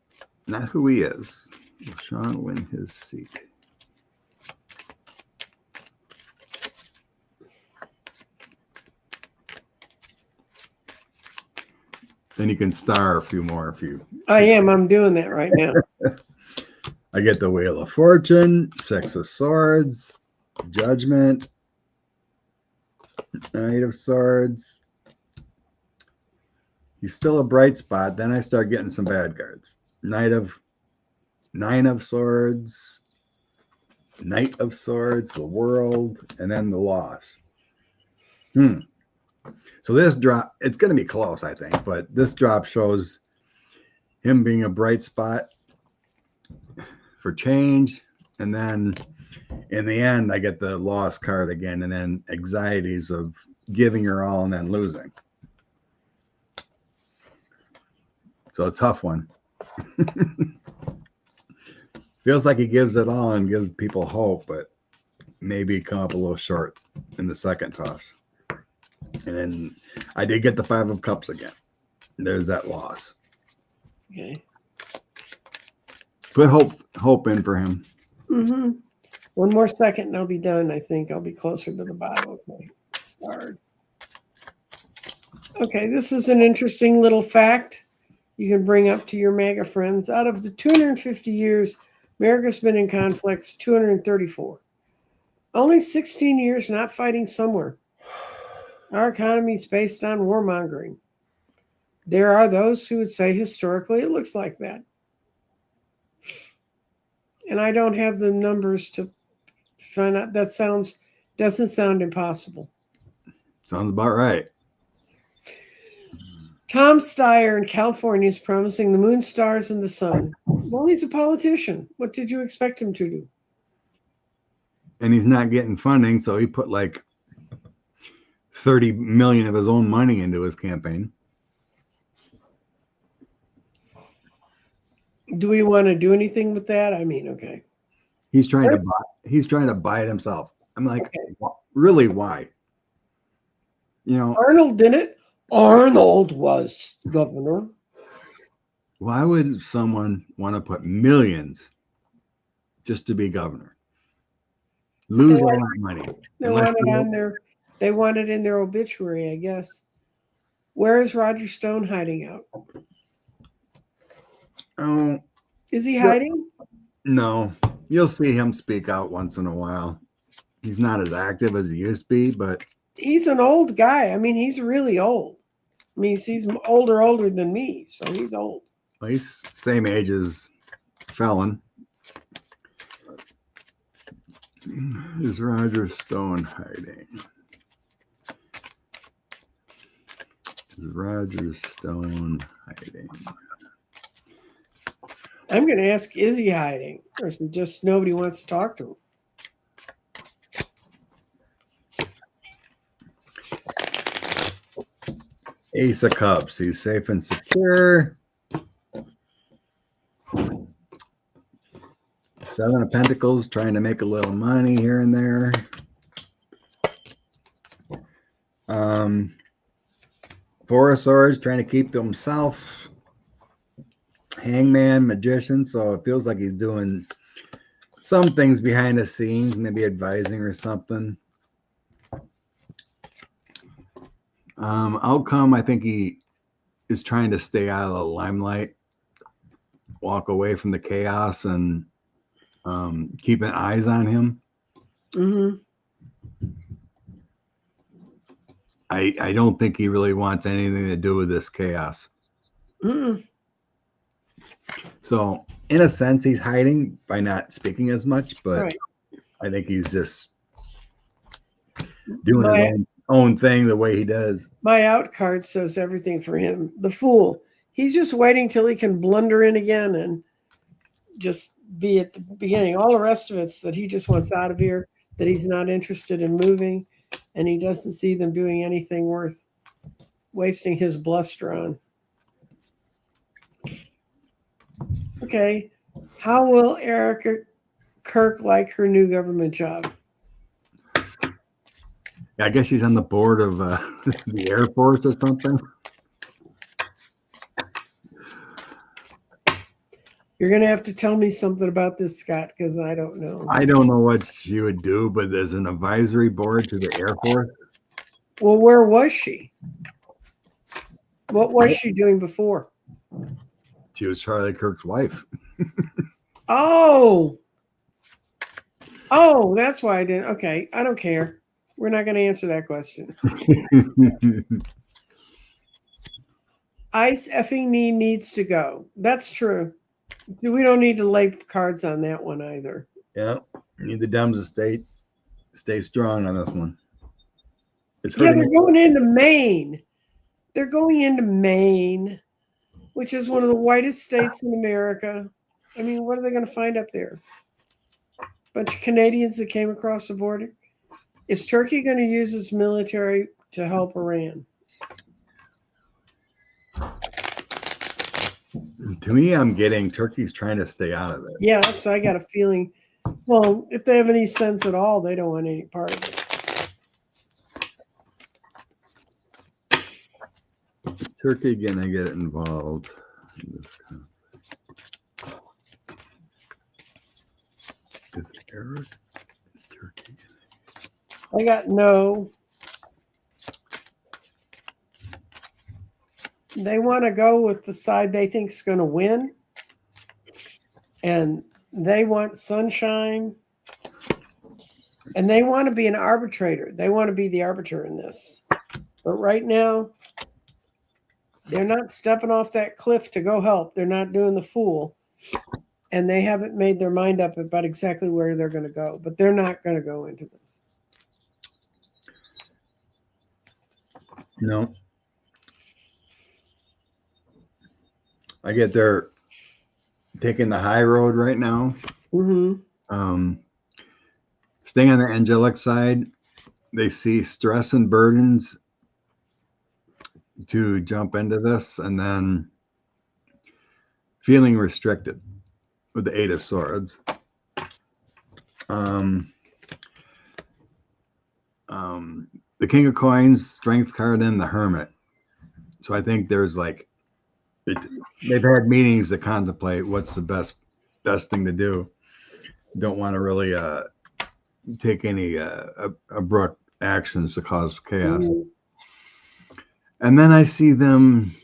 not who he is. Will Sean win his seat? Then you can star a few more if you. I'm doing that right now. I get the Wheel of Fortune, 6 of Swords, Judgment, Knight of Swords. He's still a bright spot. Then I start getting some bad cards. 9 of Swords, Knight of Swords, the World, and then the Loss. So this drop, it's going to be close, I think, but this drop shows him being a bright spot for change. And then in the end, I get the loss card again, and then anxieties of giving her all and then losing. So a tough one. Feels like he gives it all and gives people hope, but maybe come up a little short in the second toss. And then I did get the 5 of Cups again. There's that loss. Okay. Put hope in for him. Mm-hmm. One more second and I'll be done. I think I'll be closer to the bottom. Okay. Start. Okay, this is an interesting little fact you can bring up to your MAGA friends. Out of the 250 years, America's been in conflicts, 234. Only 16 years not fighting somewhere. Our economy is based on warmongering. There are those who would say historically it looks like that. And I don't have the numbers to find out. That doesn't sound impossible. Sounds about right. Tom Steyer in California is promising the moon, stars, and the sun. Well, he's a politician. What did you expect him to do? And he's not getting funding, so he put like 30 million of his own money into his campaign. Do we want to do anything with that? I mean, okay. He's trying to buy it himself. I'm like, Okay. really, why? You know, Arnold didn't. Arnold was governor. why would someone want to put millions just to be governor? Lose all that money. They Unless want it you- on their. They want it in their obituary, I guess. Where is Roger Stone hiding out? Oh, Is he hiding? no. You'll see him speak out once in a while. He's not as active as he used to be, but He's an old guy. I mean, he's really old. I mean, he's older than me, so he's old. he's same age as Fallon. Is Roger Stone hiding? Is Roger Stone hiding? I'm going to ask, is he hiding? Or is it just nobody wants to talk to him? Ace of Cups. He's safe and secure. Seven of Pentacles, trying to make a little money here and there. Four of Swords, trying to keep to himself. Hangman, Magician, so it feels like he's doing some things behind the scenes, maybe advising or something. Outcome, I think he is trying to stay out of the limelight, walk away from the chaos, and keeping eyes on him. Mm-hmm. I don't think he really wants anything to do with this chaos. Mm-mm. So in a sense, he's hiding by not speaking as much, but Right. I think he's just doing his own thing the way he does. My out card says everything for him. The Fool. He's just waiting till he can blunder in again and just be at the beginning. All the rest of it's that he just wants out of here, that he's not interested in moving, and he doesn't see them doing anything worth wasting his bluster on. Okay. How will Erica Kirk like her new government job? I guess she's on the board of the Air Force or something. You're going to have to tell me something about this, Scott, because I don't know. I don't know what she would do, but there's an advisory board to the Air Force. Well, where was she? What was she doing before? She was Charlie Kirk's wife. Oh, that's why I didn't. Okay, I don't care. We're not going to answer that question. Ice effing me needs to go. That's true. We don't need to lay cards on that one either. Yeah, need the Dems to stay strong on this one. It's Yeah, hurting. they're going into Maine. They're going into Maine, which is one of the whitest states in America. I mean, what are they going to find up there? Bunch of Canadians that came across the border. Is Turkey going to use its military to help Iran? To me, I'm getting Turkey's trying to stay out of it. Yeah, that's. I got a feeling. Well, if they have any sense at all, they don't want any part of this. Turkey gonna get involved in this conflict. Is Turkey? I got no. They want to go with the side they think is going to win. And they want sunshine. And they want to be an arbitrator. They want to be the arbiter in this. But right now, they're not stepping off that cliff to go help. They're not doing the fool. And they haven't made their mind up about exactly where they're going to go. But they're not going to go into this. No. I get they're taking the high road right now. Mm-hmm. Staying on the angelic side, they see stress and burdens to jump into this, and then feeling restricted with the Eight of Swords. The King of Coins, Strength card, and the Hermit. So I think there's like they've had meetings to contemplate what's the best thing to do. Don't want to really take any abrupt actions to cause chaos. Mhm. And then I see them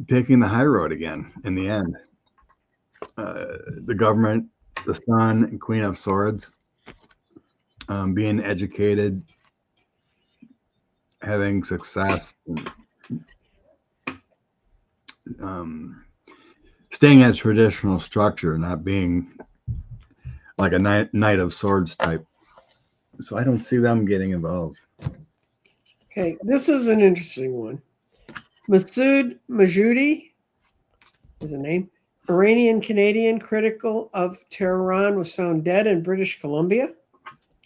taking the high road again in the end. The government, the Sun, and Queen of Swords, being educated, having success, staying as traditional structure, not being like a knight of swords type. So I don't see them getting involved. Okay, this is an interesting one. Masood Majoudi is a name. Iranian Canadian critical of Tehran was found dead in British Columbia,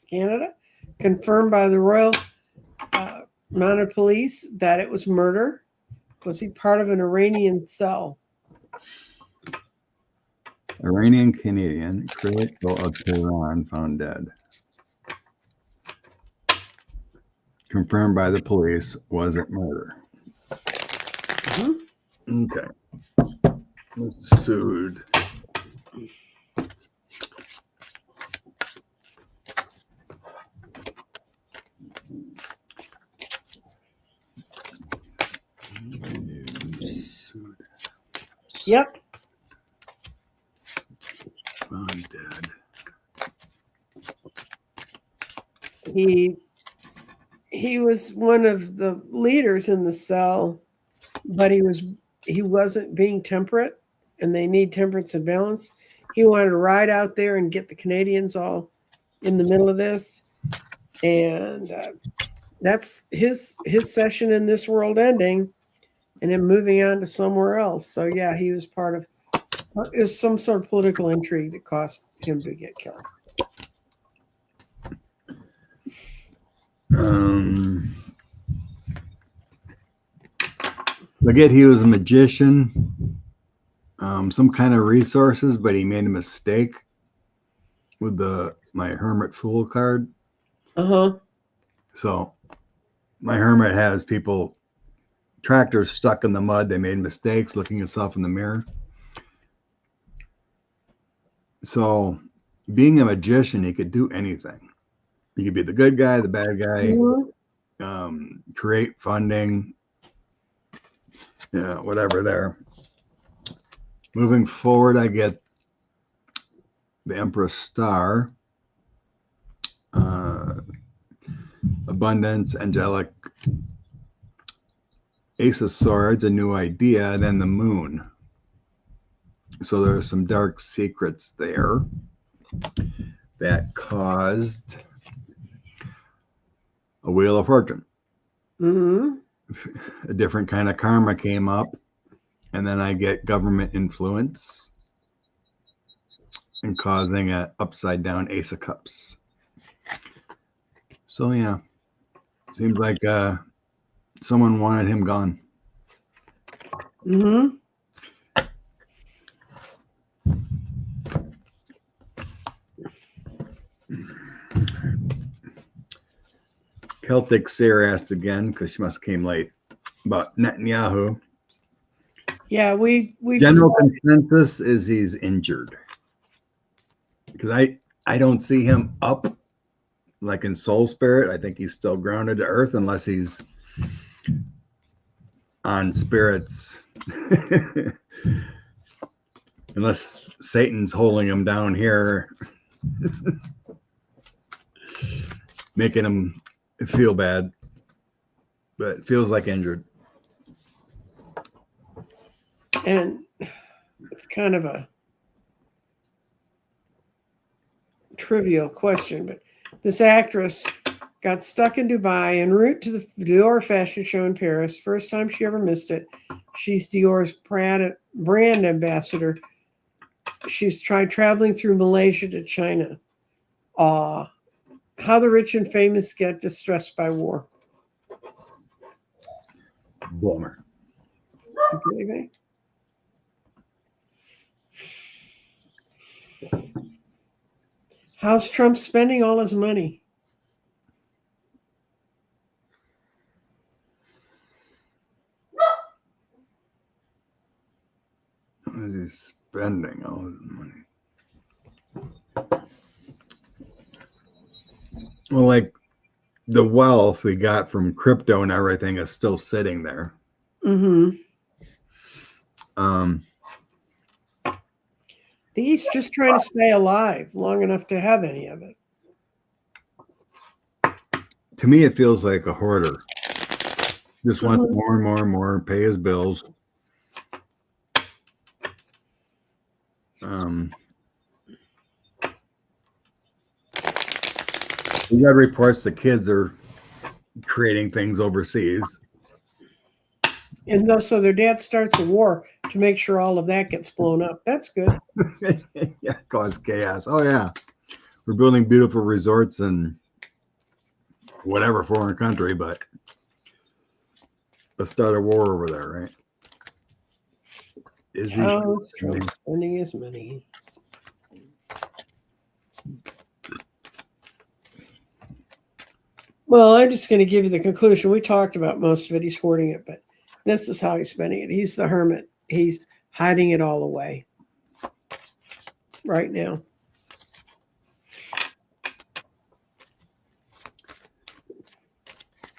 Canada. Confirmed by the Royal Mounted Police that it was murder. Was he part of an Iranian cell? Iranian Canadian critical of Tehran found dead. Confirmed by the police. Was it murder? Mm-hmm. Okay. Sued. Yep. Found dead. He was one of the leaders in the cell, but he wasn't being temperate, and they need temperance and balance. He wanted to ride out there and get the Canadians all in the middle of this, and that's his session in this world ending, and then moving on to somewhere else. So yeah, he was part of. It was some sort of political intrigue that caused him to get killed. Forget he was a magician, some kind of resources, but he made a mistake with my Hermit Fool card. So my Hermit has people, tractors stuck in the mud. They made mistakes looking yourself in the mirror. So being a magician, he could do anything. He could be the good guy, the bad guy, create funding, whatever there. Moving forward, I get the Empress Star, Abundance, Angelic, Ace of Swords, a new idea, and then the Moon. So there are some dark secrets there that caused a Wheel of Fortune. A different kind of karma came up, and then I get government influence and causing an upside down Ace of Cups. So yeah, seems like someone wanted him gone. Celtic Seer asked again, because she must have came late, about Netanyahu. Yeah, we general consensus is he's injured, because I don't see him up like in Soul Spirit. I think he's still grounded to earth unless he's on spirits. Unless Satan's holding him down here, making him feel bad, but it feels like injured. And it's kind of a trivial question, but this actress got stuck in Dubai en route to the Dior fashion show in Paris. First time she ever missed it. She's Dior's brand ambassador. She's tried traveling through Malaysia to China. How the rich and famous get distressed by war. Boomer. Okay. How's Trump spending all his money? How is he spending all his money? Well, like the wealth we got from crypto and everything is still sitting there. Mm-hmm. Um, I think he's just trying to stay alive long enough to have any of it. to me, it feels like a hoarder. Just wants more and more and more, pay his bills. We got reports the kids are creating things overseas. And though, so their dad starts a war to make sure all of that gets blown up. That's good. Yeah, cause chaos. Oh yeah, we're building beautiful resorts in whatever foreign country, but let's start a war over there, right? Is he How is Trump spending his money? Well, I'm just going to give you the conclusion. We talked about most of it. He's hoarding it, but this is how he's spending it. He's the hermit. He's hiding it all away right now.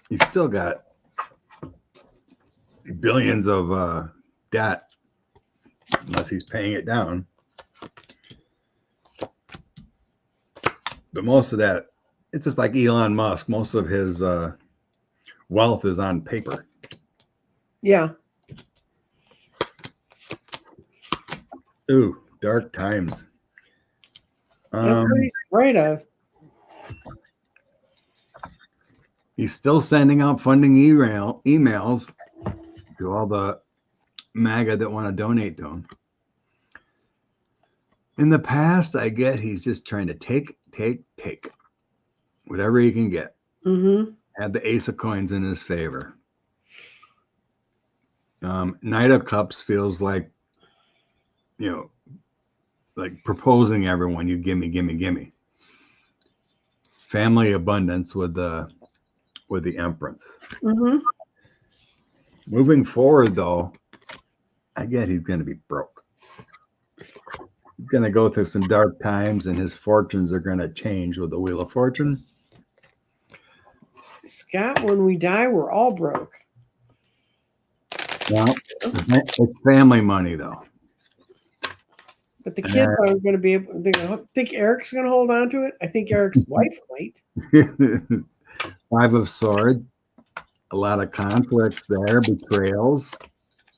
He's still got billions of debt unless he's paying it down. But most of that, it's just like Elon Musk. Most of his wealth is on paper. Yeah. Ooh, dark times. That's what he's afraid of. He's still sending out funding emails to all the MAGA that want to donate to him. In the past, I get he's just trying to take whatever he can get. Mm-hmm. Have the ace of coins in his favor. Knight of Cups feels like, like proposing everyone, you gimme. Family abundance with the Empress. Mm-hmm. Moving forward, though, I get he's going to be broke. He's going to go through some dark times, and his fortunes are going to change with the Wheel of Fortune. Scott, when we die, we're all broke. Well, it's family money, though. But the kids aren't going to be able. I think Eric's going to hold on to it. I think Eric's wife might. 5 of Swords. A lot of conflicts there, betrayals.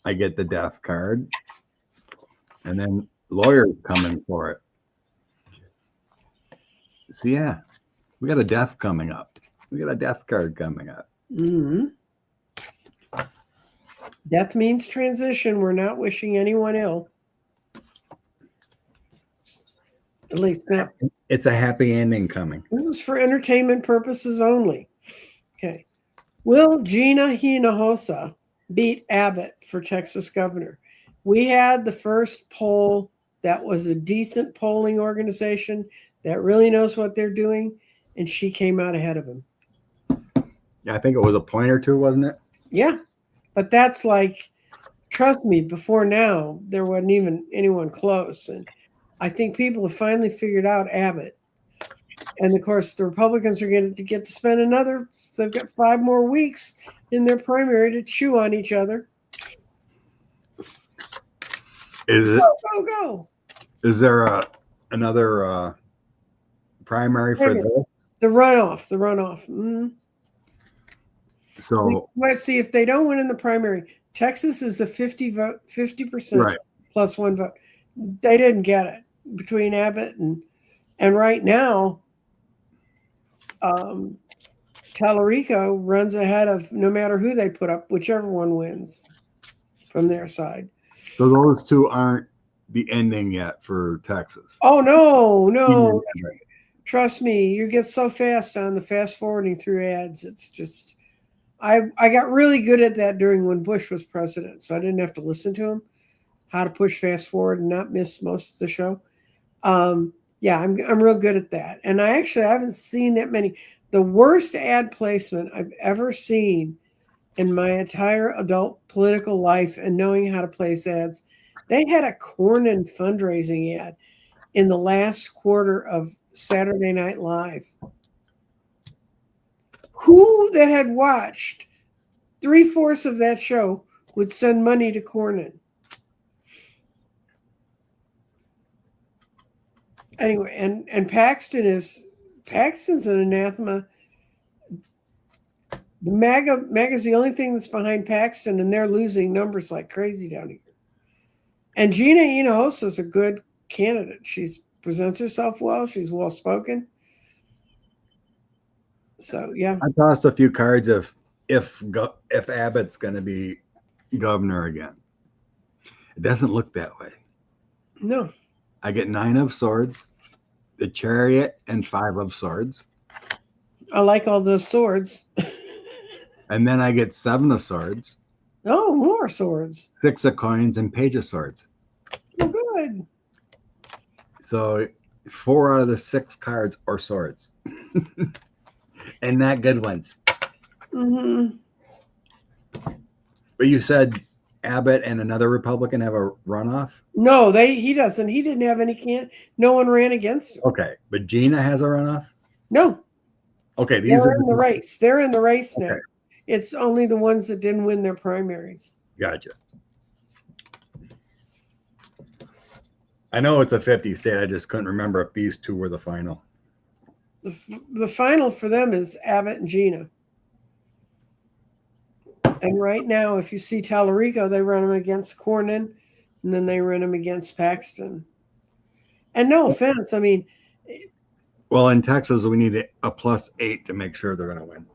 I get the Death card. And then lawyers coming for it. So yeah, we got a death coming up. We got a death card coming up. Mm-hmm. Death means transition. We're not wishing anyone ill. At least not. It's a happy ending coming. This is for entertainment purposes only. Okay. Will Gina Hinojosa beat Abbott for Texas governor? We had the first poll that was a decent polling organization that really knows what they're doing, and she came out ahead of him. Yeah, I think it was a point or two, wasn't it? Yeah, but that's like, trust me, before now, there wasn't even anyone close. And I think people have finally figured out Abbott. And of course, the Republicans are going to get to spend they've got 5 more weeks in their primary to chew on each other. Is it? Go. Is there another primary for this? The runoff. Mm-hmm. So Let's see, if they don't win in the primary, Texas is a 50% right. plus 1 vote. They didn't get it between Abbott and right now, Tallarico runs ahead of no matter who they put up, whichever one wins from their side. So those two aren't the ending yet for Texas. Oh no. Trust me, you get so fast on the fast forwarding through ads. It's just, I got really good at that during when Bush was president, so I didn't have to listen to him how to push fast forward and not miss most of the show. Yeah, I'm real good at that, and I haven't seen that many. The worst ad placement I've ever seen in my entire adult political life and knowing how to place ads, they had a Cornyn fundraising ad in the last quarter of Saturday Night Live. Who that had watched 3/4 of that show would send money to Cornyn? Anyway, and Paxton's an anathema. The MAGA's the only thing that's behind Paxton, and they're losing numbers like crazy down here. And Gina Hinojosa is a good candidate. She presents herself well. She's well spoken. So yeah, I tossed a few cards if Abbott's going to be governor again. It doesn't look that way. No. I get 9 of swords, the Chariot, and 5 of swords. I like all those swords. And then I get 7 of swords. Oh, more swords. 6 of coins and Page of swords. Oh, good. So 4 out of the 6 cards are swords. And not good ones. Mm-hmm. But you said Abbott and another Republican have a runoff? No, he doesn't. He didn't have any no one ran against him. Okay. But Gina has a runoff? No. Okay, these They're are in the race. They're in the race now. Okay. It's only the ones that didn't win their primaries. Gotcha. I know it's a 50 state. I just couldn't remember if these two were the final. The final for them is Abbott and Gina. And right now, if you see Tallarico, they run them against Cornyn, and then they run them against Paxton. And no offense, I mean, well, in Texas, we need a +8 to make sure they're going to win.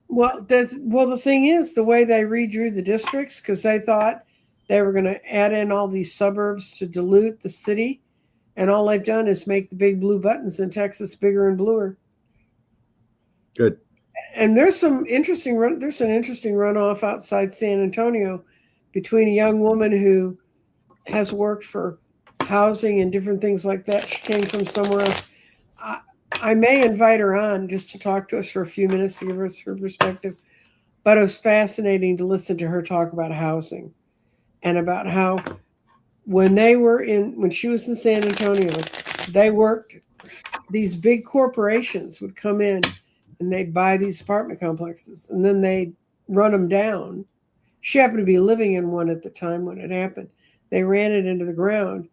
Well, the thing is, the way they redrew the districts, because they thought they were going to add in all these suburbs to dilute the city, and all they've done is make the big blue buttons in Texas bigger and bluer. Good. And there's an interesting runoff outside San Antonio between a young woman who has worked for housing and different things like that. She came from somewhere else. I may invite her on just to talk to us for a few minutes to give us her perspective. But it was fascinating to listen to her talk about housing and about how when she was in San Antonio, these big corporations would come in and they'd buy these apartment complexes and then they'd run them down. She happened to be living in one at the time when it happened. They ran it into the ground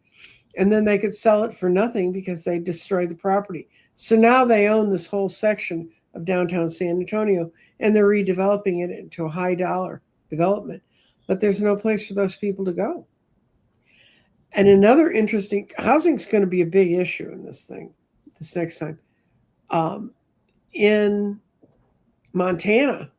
and then they could sell it for nothing because they destroyed the property. So now they own this whole section of downtown San Antonio and they're redeveloping it into a high dollar development. But there's no place for those people to go. And another interesting, housing's going to be a big issue in this next time. In Montana,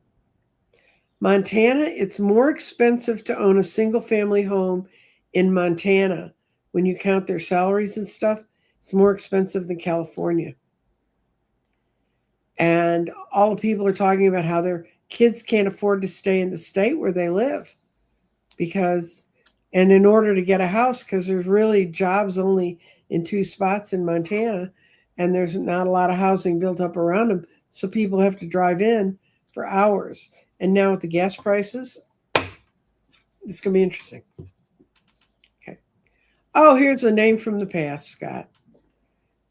it's more expensive to own a single family home in Montana when you count their salaries and stuff. It's more expensive than California. And all the people are talking about how their kids can't afford to stay in the state where they live and in order to get a house, because there's really jobs only in 2 spots in Montana, and there's not a lot of housing built up around them. So people have to drive in for hours. And now with the gas prices, it's going to be interesting. Okay. Oh, here's a name from the past, Scott.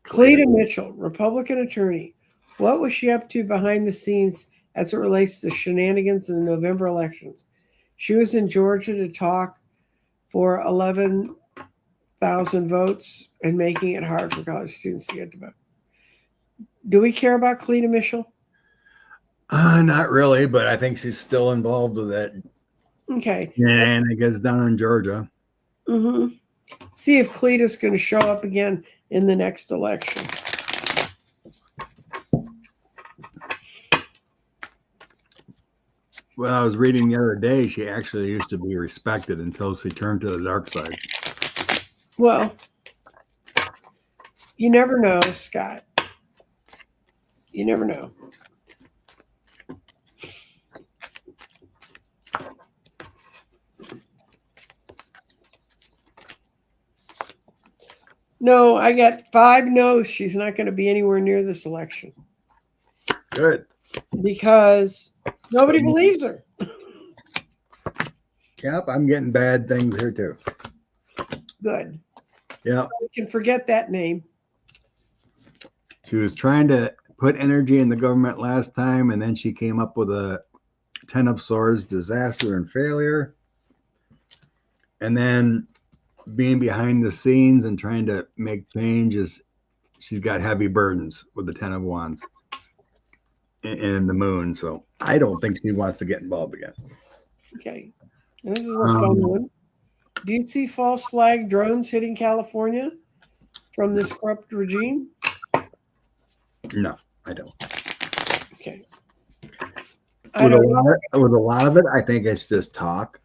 Cleta Mitchell, Republican attorney. What was she up to behind the scenes as it relates to the shenanigans in the November elections? She was in Georgia to talk for 11,000 votes and making it hard for college students to get to vote. Do we care about Cleta Mitchell? Not really, but I think she's still involved with that. Okay. And I guess down in Georgia. Mm-hmm. See if Cleta's going to show up again in the next election. Well, I was reading the other day, she actually used to be respected until she turned to the dark side. Well, you never know, Scott. You never know. No, I got 5 no's. She's not going to be anywhere near this election Good. because nobody believes her. Yep, I'm getting bad things here too. Good. Yeah. You can forget that name. She was trying to put energy in the government last time, and then she came up with a 10 of Swords, disaster and failure. And then being behind the scenes and trying to make changes, she's got heavy burdens with the 10 of Wands and the moon. So I don't think she wants to get involved again. Okay. And this is a fun one. Do you see false flag drones hitting California from this corrupt regime? No, I don't. Okay. With a lot of it, I think it's just talk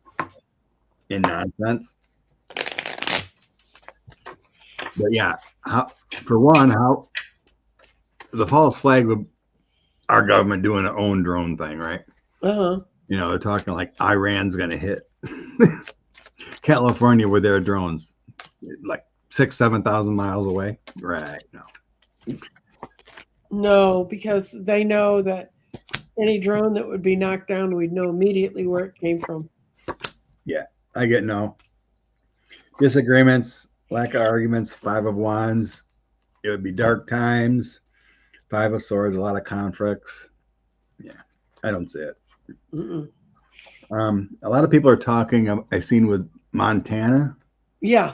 and nonsense. But yeah, how the false flag would our government doing their own drone thing, right? Uh-huh. You know, they're talking like Iran's going to hit California with their drones, like 7,000 miles away. Right? No. No, because they know that any drone that would be knocked down, we'd know immediately where it came from. Yeah, I get no disagreements, lack of arguments. 5 of Wands, it would be dark times. 5 of Swords, a lot of conflicts. Yeah, I don't see it. Mm-mm. A lot of people are talking. I've seen with Montana. Yeah.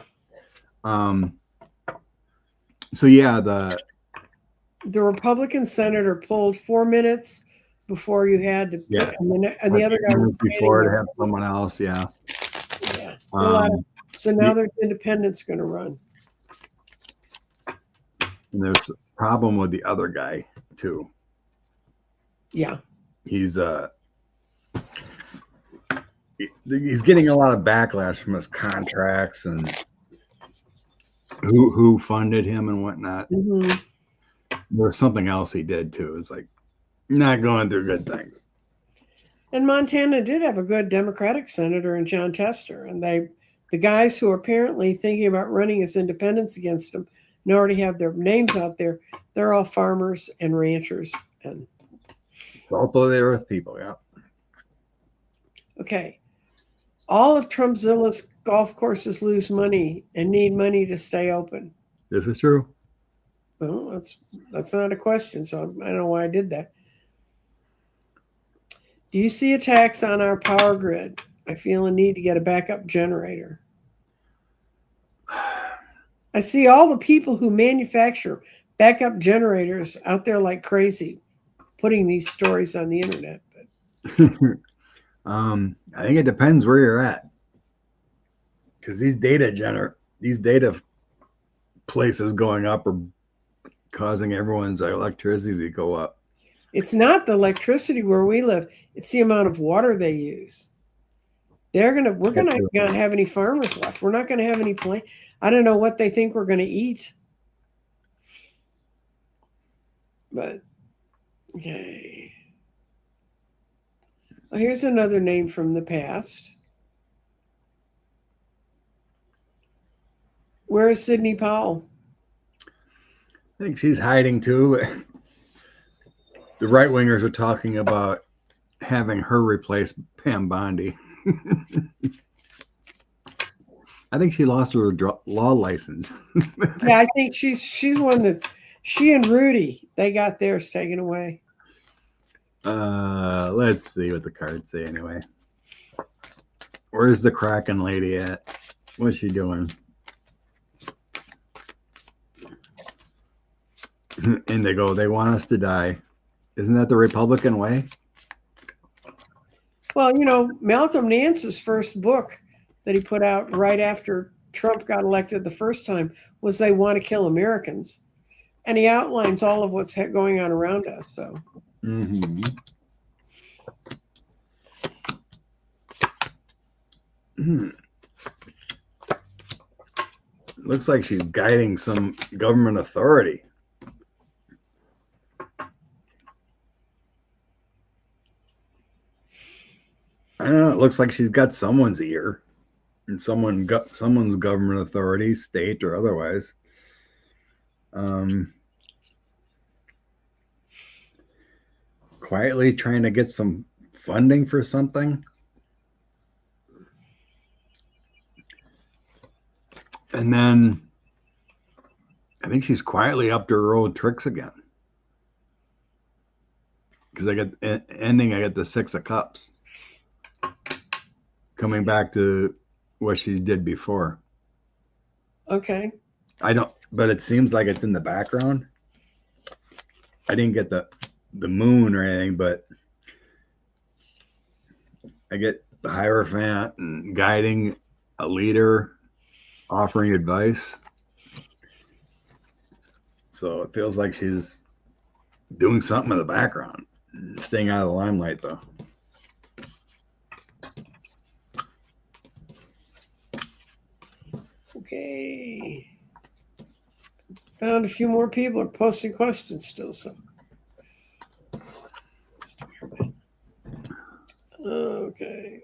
So yeah, the Republican senator pulled 4 minutes before you had to. Yeah. And the other guy was before to have someone else. Yeah. Yeah. So now there's independents going to run. And there's a problem with the other guy too. Yeah. He's getting a lot of backlash from his contracts and who funded him and whatnot. Mm-hmm. There was something else he did too. It's like not going through good things. And Montana did have a good Democratic senator in John Tester, and the guys who are apparently thinking about running as independents against him and already have their names out there, they're all farmers and ranchers. And salt of the earth people, yeah. Okay. All of Trumpzilla's golf courses lose money and need money to stay open. This is true. Well, that's not a question, so I don't know why I did that. Do you see attacks on our power grid? I feel a need to get a backup generator. I see all the people who manufacture backup generators out there like crazy, putting these stories on the internet. But I think it depends where you're at, because these data places going up are causing everyone's electricity to go up. It's not the electricity where we live; it's the amount of water they use. We're gonna not have any farmers left. We're not gonna have any plant. I don't know what they think we're gonna eat. But okay. Well, here's another name from the past. Where is Sidney Powell? I think she's hiding too. The right wingers are talking about having her replace Pam Bondi. I think she lost her law license. Yeah, I think she's one she and Rudy, they got theirs taken away. Let's see what the cards say anyway. Where's the Kraken lady at? What's she doing? And they go, they want us to die. Isn't that the Republican way? Well, Malcolm Nance's first book that he put out right after Trump got elected the first time was They Want to Kill Americans. And he outlines all of what's going on around us. So. Mm-hmm. Looks like she's guiding some government authority. looks like she's got someone's ear, and someone's government authority, state or otherwise. Quietly trying to get some funding for something. And then I think she's quietly up to her old tricks again. Because I get the Six of Cups. Coming back to what she did before. Okay. But it seems like it's in the background. I didn't get the moon or anything, but I get the Hierophant and guiding a leader, offering advice. So it feels like she's doing something in the background, staying out of the limelight, though. Okay. Found a few more people are posting questions still. So. Okay.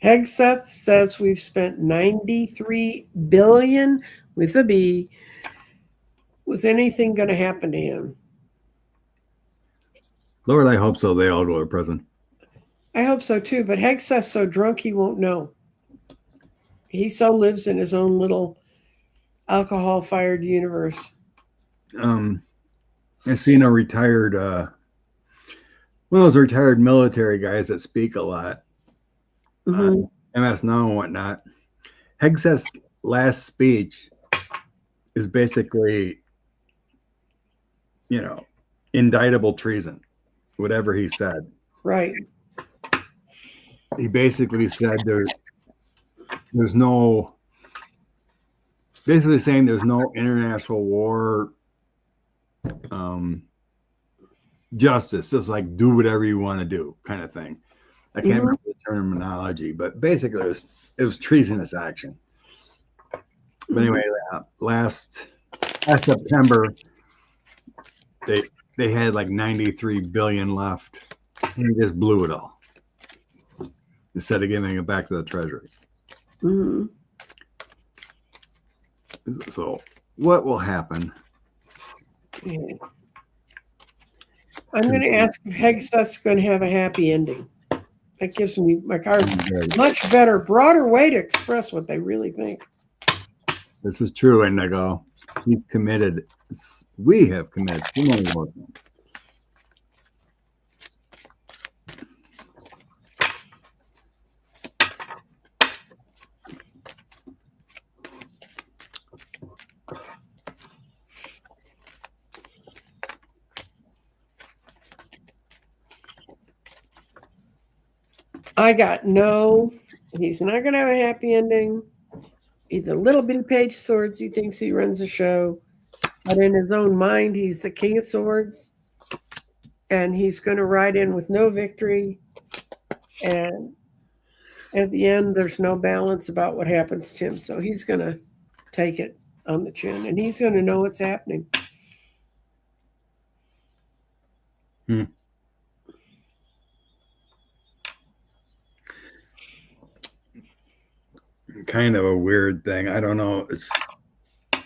Hegseth says we've spent 93 billion with a B. Was anything going to happen to him? Lord, I hope so. They all go to prison. I hope so too, but Hegseth's so drunk he won't know. He so lives in his own little alcohol-fired universe. I've seen a retired, one of those retired military guys that speak a lot, MS Now and whatnot. Hegseth's last speech is basically, indictable treason, whatever he said. Right. He basically said there's no, basically saying there's no international war justice. It's like do whatever you want to do kind of thing. I can't remember the terminology, but basically it was treasonous action. But anyway, last September they had like 93 billion left. And he just blew it all instead of giving it back to the Treasury. So what will happen? I'm going to ask if Hegseth's going to have a happy ending. That gives me my cards much better, broader way to express what they really think. This is true, Indigo. He's committed. We have committed too many more things. I got no, he's not going to have a happy ending. He's a little bitty page of swords. He thinks he runs a show, but in his own mind, he's the king of swords, and he's going to ride in with no victory. And at the end, there's no balance about what happens to him. So he's going to take it on the chin, and he's going to know what's happening. Kind of a weird thing. I don't know. It's to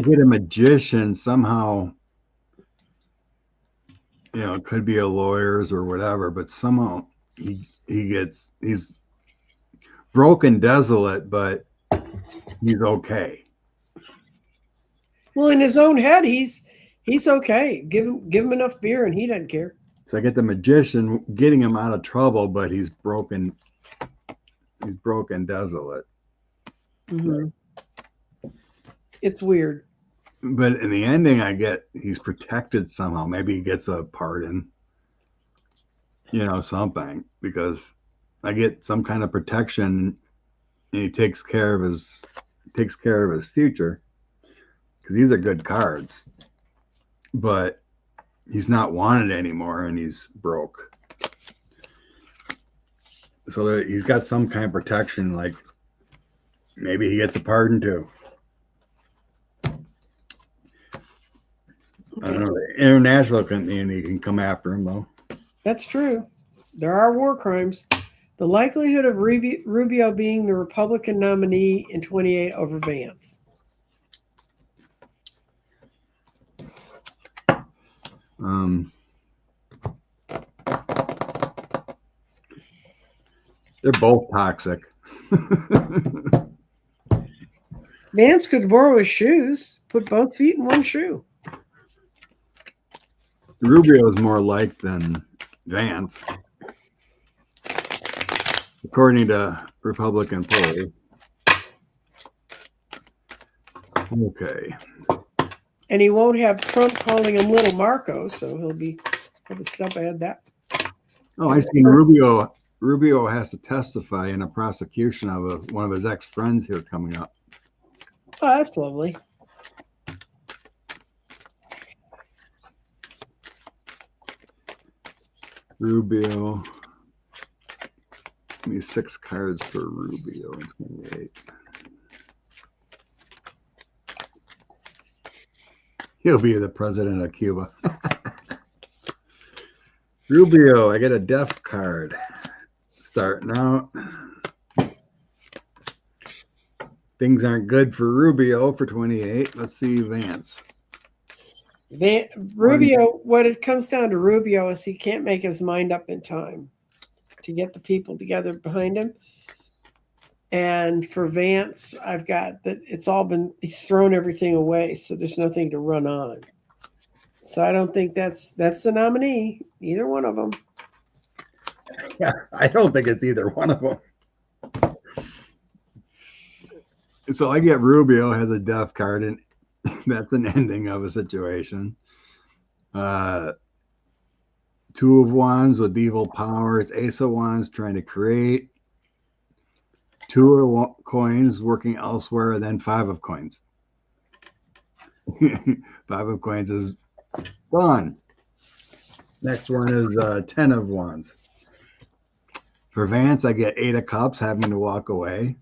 get a magician somehow, it could be a lawyer's or whatever, but somehow he's broken, desolate, but he's okay. Well, in his own head, he's okay. Give him enough beer, and he doesn't care. So I get the magician getting him out of trouble, but he's broken. He's broken, desolate. It's weird. But in the ending, I get he's protected somehow. Maybe he gets a pardon, something, because I get some kind of protection, and he takes care of his future, because these are good cards. But he's not wanted anymore, and he's broke. So he's got some kind of protection, like maybe he gets a pardon too. Okay. I don't know. The international community can come after him, though. That's true. There are war crimes. The likelihood of Rubio being the Republican nominee in 28 over Vance. They're both toxic. Vance could borrow his shoes, put both feet in one shoe. Rubio is more liked than Vance, according to Republican polls. Okay. And he won't have Trump calling him Little Marco, so he'll have a step ahead that. Oh, I seen Rubio. Rubio has to testify in a prosecution of one of his ex-friends here coming up. Oh, that's lovely. Rubio. Give me 6 cards for Rubio in 28. He'll be the president of Cuba. Rubio, I get a death card. Starting out. Things aren't good for Rubio for 28. Let's see Vance. Rubio, what it comes down to Rubio is he can't make his mind up in time to get the people together behind him. And for Vance, I've got that he's thrown everything away, so there's nothing to run on. So I don't think that's the nominee, either one of them. Yeah, I don't think it's either one of them. So I get Rubio has a death card, and that's an ending of a situation. 2 of Wands with evil powers, Ace of Wands trying to create, 2 of coins working elsewhere, and then 5 of coins. 5 of coins is gone. Next one is 10 of Wands. For Vance, I get 8 of Cups, having to walk away.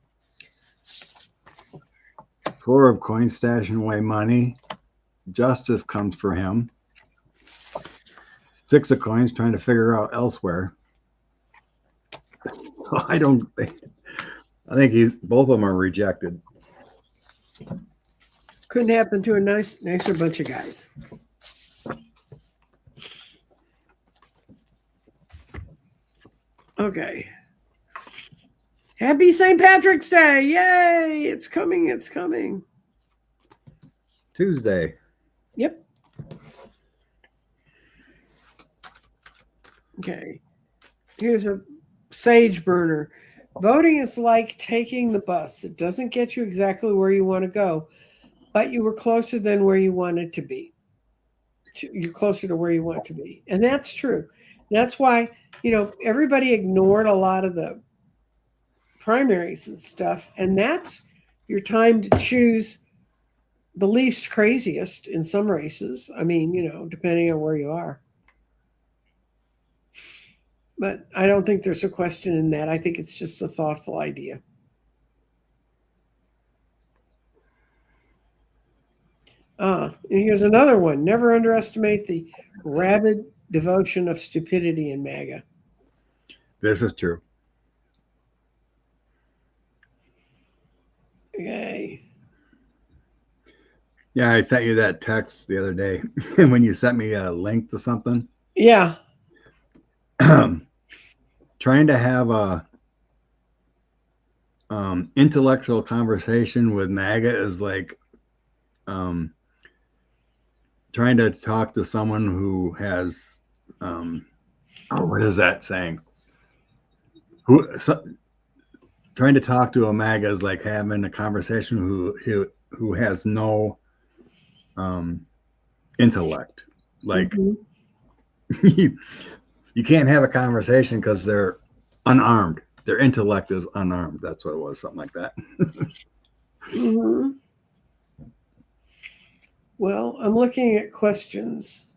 4 of coins, stashing away money. Justice comes for him. 6 of coins, trying to figure out elsewhere. So I think both of them are rejected. Couldn't happen to a nicer bunch of guys. Okay. Happy St. Patrick's Day. Yay. It's coming. It's coming. Tuesday. Yep. Okay. Here's a sage burner. Voting is like taking the bus. It doesn't get you exactly where you want to go, but you were closer than where you wanted to be. You're closer to where you want to be. And that's true. That's why, everybody ignored a lot of the primaries and stuff. And that's your time to choose the least craziest in some races. I mean, depending on where you are. But I don't think there's a question in that. I think it's just a thoughtful idea. And here's another one. Never underestimate the rabid devotion of stupidity in MAGA. This is true. Okay. Yeah, I sent you that text the other day when you sent me a link to something. Yeah. Trying to have a intellectual conversation with MAGA is like trying to talk to someone who has what is that saying? Trying to talk to a MAGA is like having a conversation who has no intellect. Like you can't have a conversation because they're unarmed. Their intellect is unarmed. That's what it was, something like that. Mm-hmm. Well, I'm looking at questions.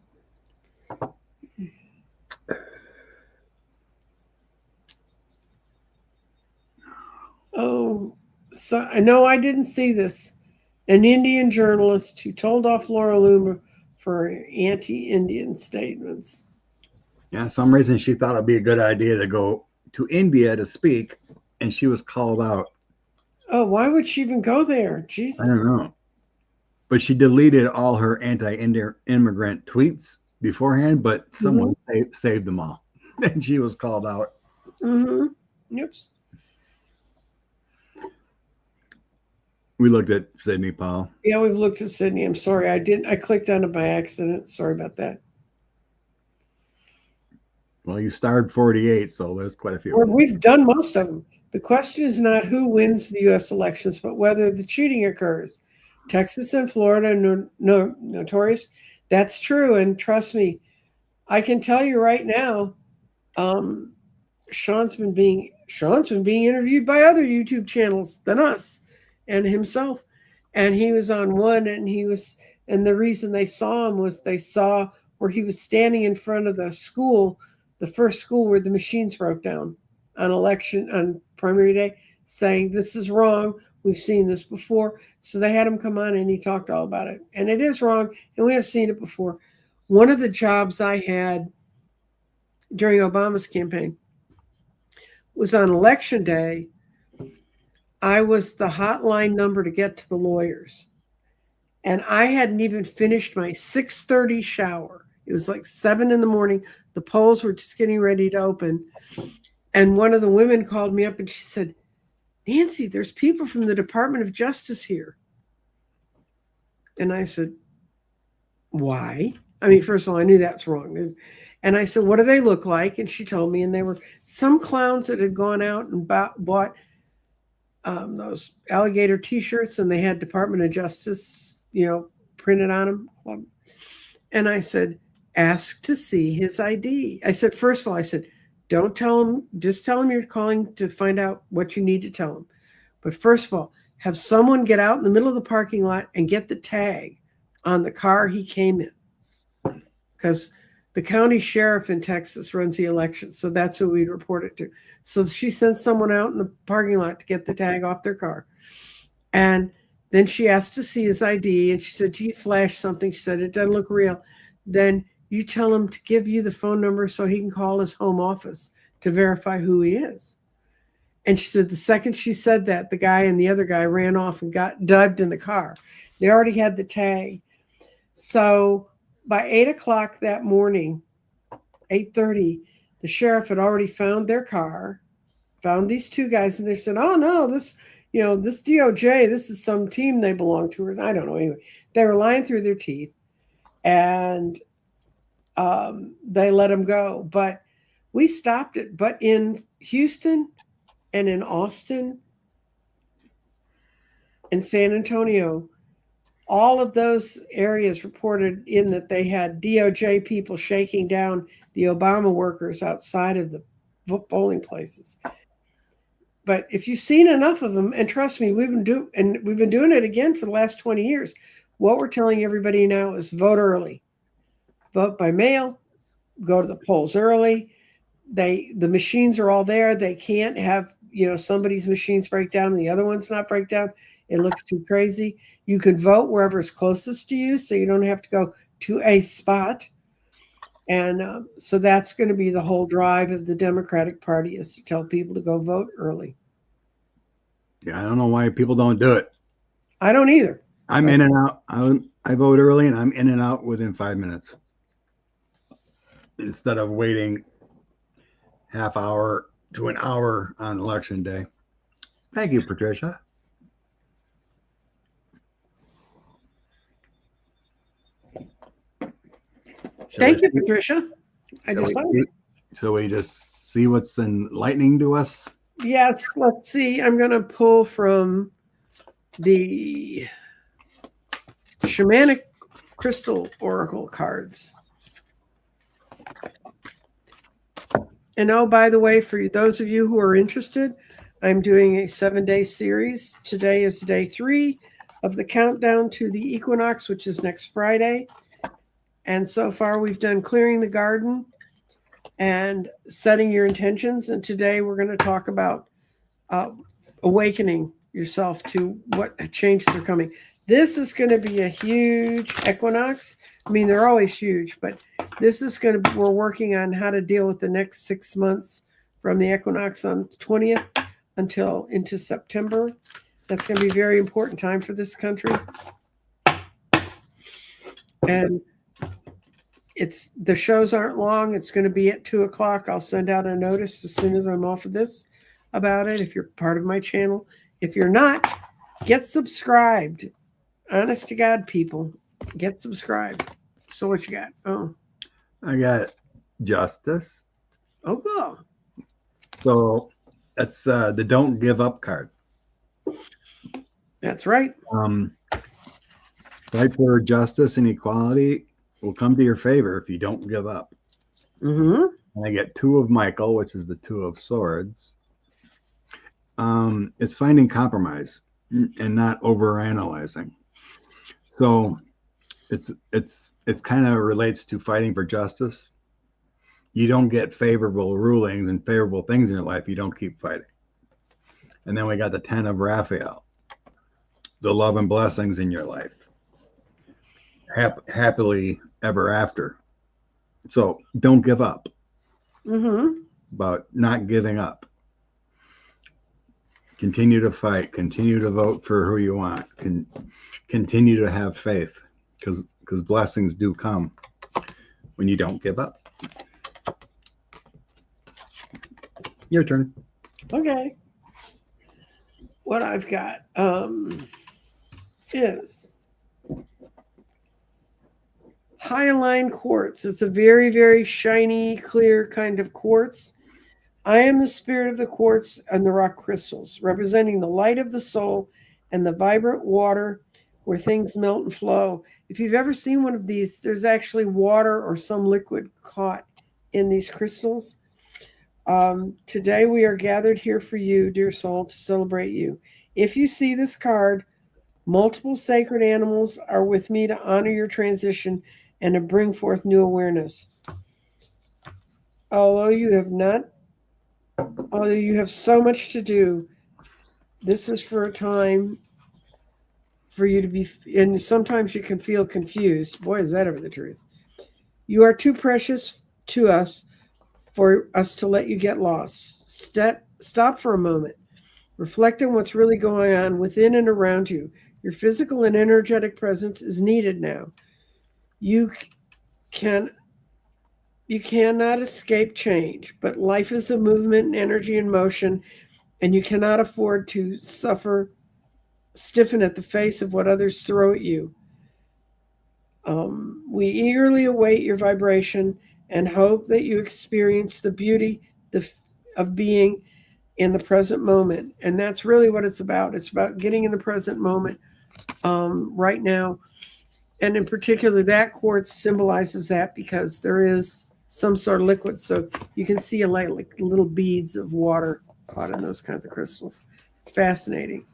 Oh, so I know I didn't see this. An Indian journalist who told off Laura Loomer for anti-Indian statements. Yeah, some reason she thought it'd be a good idea to go to India to speak, and she was called out. Oh, why would she even go there? I Jesus. don't know. But she deleted all her anti-immigrant tweets beforehand, but someone saved them all. And she was called out. Yep. We looked at Sydney, Paul. Yeah, we've looked at Sydney. I'm sorry. I clicked on it by accident. Sorry about that. Well, you starred 48, so there's quite a few. Or we've done most of them. The question is not who wins the U.S. elections, but whether the cheating occurs. Texas and Florida notorious. That's true, and trust me, I can tell you right now, Sean's been being interviewed by other YouTube channels than us and himself, and he was on one, and the reason they saw him was they saw where he was standing in front of the school, the first school where the machines broke down on primary day, saying this is wrong. We've seen this before. So they had him come on and he talked all about it. And it is wrong. And we have seen it before. One of the jobs I had during Obama's campaign was on election day. I was the hotline number to get to the lawyers. And I hadn't even finished my 6:30 shower. It was like 7 in the morning. The polls were just getting ready to open. And one of the women called me up and she said, Nancy, there's people from the Department of Justice here. And I said, why? I mean, first of all, I knew that's wrong. And I said, what do they look like? And she told me, and they were some clowns that had gone out and bought those alligator T-shirts, and they had Department of Justice, printed on them. And I said, ask to see his ID. I said, first of all, don't tell him, just tell him you're calling to find out what you need to tell him. But first of all, have someone get out in the middle of the parking lot and get the tag on the car he came in. Because the county sheriff in Texas runs the election. So that's who we'd report it to. So she sent someone out in the parking lot to get the tag off their car. And then she asked to see his ID. And she said, gee, flash something. She said, it doesn't look real. Then you tell him to give you the phone number so he can call his home office to verify who he is. And she said the second she said that, the guy and the other guy ran off and got dived in the car. They already had the tag. So by 8 o'clock that morning, 8:30, the sheriff had already found their car, found these two guys, and they said, oh, no, this DOJ, this is some team they belong to. Or I don't know. Anyway, they were lying through their teeth. And they let him go. But we stopped it. But in Houston and in Austin and San Antonio, all of those areas reported in that they had DOJ people shaking down the Obama workers outside of the polling places. But if you've seen enough of them, and trust me, we've been doing it again for the last 20 years. What we're telling everybody now is vote early. Vote by mail, go to the polls early. The machines are all there. They can't have, somebody's machines break down and the other one's not break down. It looks too crazy. You can vote wherever is closest to you, so you don't have to go to a spot. And so that's going to be the whole drive of the Democratic Party, is to tell people to go vote early. Yeah, I don't know why people don't do it. I don't either. I'm in and out. I vote early, and I'm in and out within 5 minutes. Instead of waiting half hour to an hour on election day. Thank you, Patricia. Thank you, Patricia. Shall we just see what's enlightening to us? Yes, let's see. I'm going to pull from the Shamanic Crystal Oracle cards. And oh, by the way, for those of you who are interested, I'm doing a 7-day series. Today is day 3 of the countdown to the equinox, which is next Friday. And so far, we've done clearing the garden and setting your intentions. And today, we're going to talk about awakening yourself to what changes are coming. This is going to be a huge equinox. I mean, they're always huge, but This is going to, we're working on how to deal with the next 6 months from the equinox on the 20th until into September. That's going to be a very important time for this country. And the shows aren't long. It's going to be at 2:00. I'll send out a notice as soon as I'm off of this about it. If you're part of my channel, if you're not, get subscribed. Honest to God, people, get subscribed. So what you got? Oh, I got Justice. oh, cool. So that's the Don't Give Up card. That's right. Fight for justice and equality will come to your favor if you don't give up. Mm-hmm. And I get 2 of Michael, which is the 2 of Swords. It's finding compromise and not overanalyzing. So it's kind of relates to fighting for justice. You don't get favorable rulings and favorable things in your life. You don't keep fighting. And then we got the 10 of Raphael, the love and blessings in your life. Happily ever after. So don't give up. Mm-hmm. It's about not giving up. Continue to fight. Continue to vote for who you want. Continue to have faith, because blessings do come when you don't give up. Your turn. Okay. What I've got is Hyaline quartz. It's a very, very shiny, clear kind of quartz. I am the spirit of the quartz and the rock crystals, representing the light of the soul and the vibrant water where things melt and flow. If you've ever seen one of these, there's actually water or some liquid caught in these crystals. Today we are gathered here for you, dear soul, to celebrate you. If you see this card, multiple sacred animals are with me to honor your transition and to bring forth new awareness. Although you have so much to do, this is for a time for you to be, and sometimes you can feel confused. Boy, is that ever the truth. You are too precious to us for us to let you get lost. Stop for a moment. Reflect on what's really going on within and around you. Your physical and energetic presence is needed now. You cannot escape change, but life is a movement and energy and motion, and you cannot afford to stiffen at the face of what others throw at you. We eagerly await your vibration and hope that you experience the beauty of being in the present moment. And that's really what it's about. It's about getting in the present moment right now. And in particular, that quartz symbolizes that because there is some sort of liquid. So you can see like little beads of water caught in those kinds of crystals. Fascinating.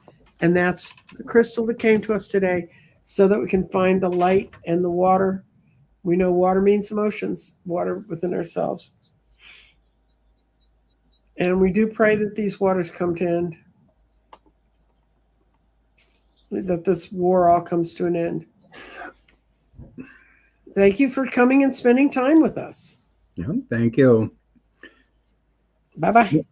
And that's the crystal that came to us today so that we can find the light and the water. We know water means emotions, water within ourselves. And we do pray that these waters come to end, that this war all comes to an end. Thank you for coming and spending time with us. Yeah, thank you. Bye-bye.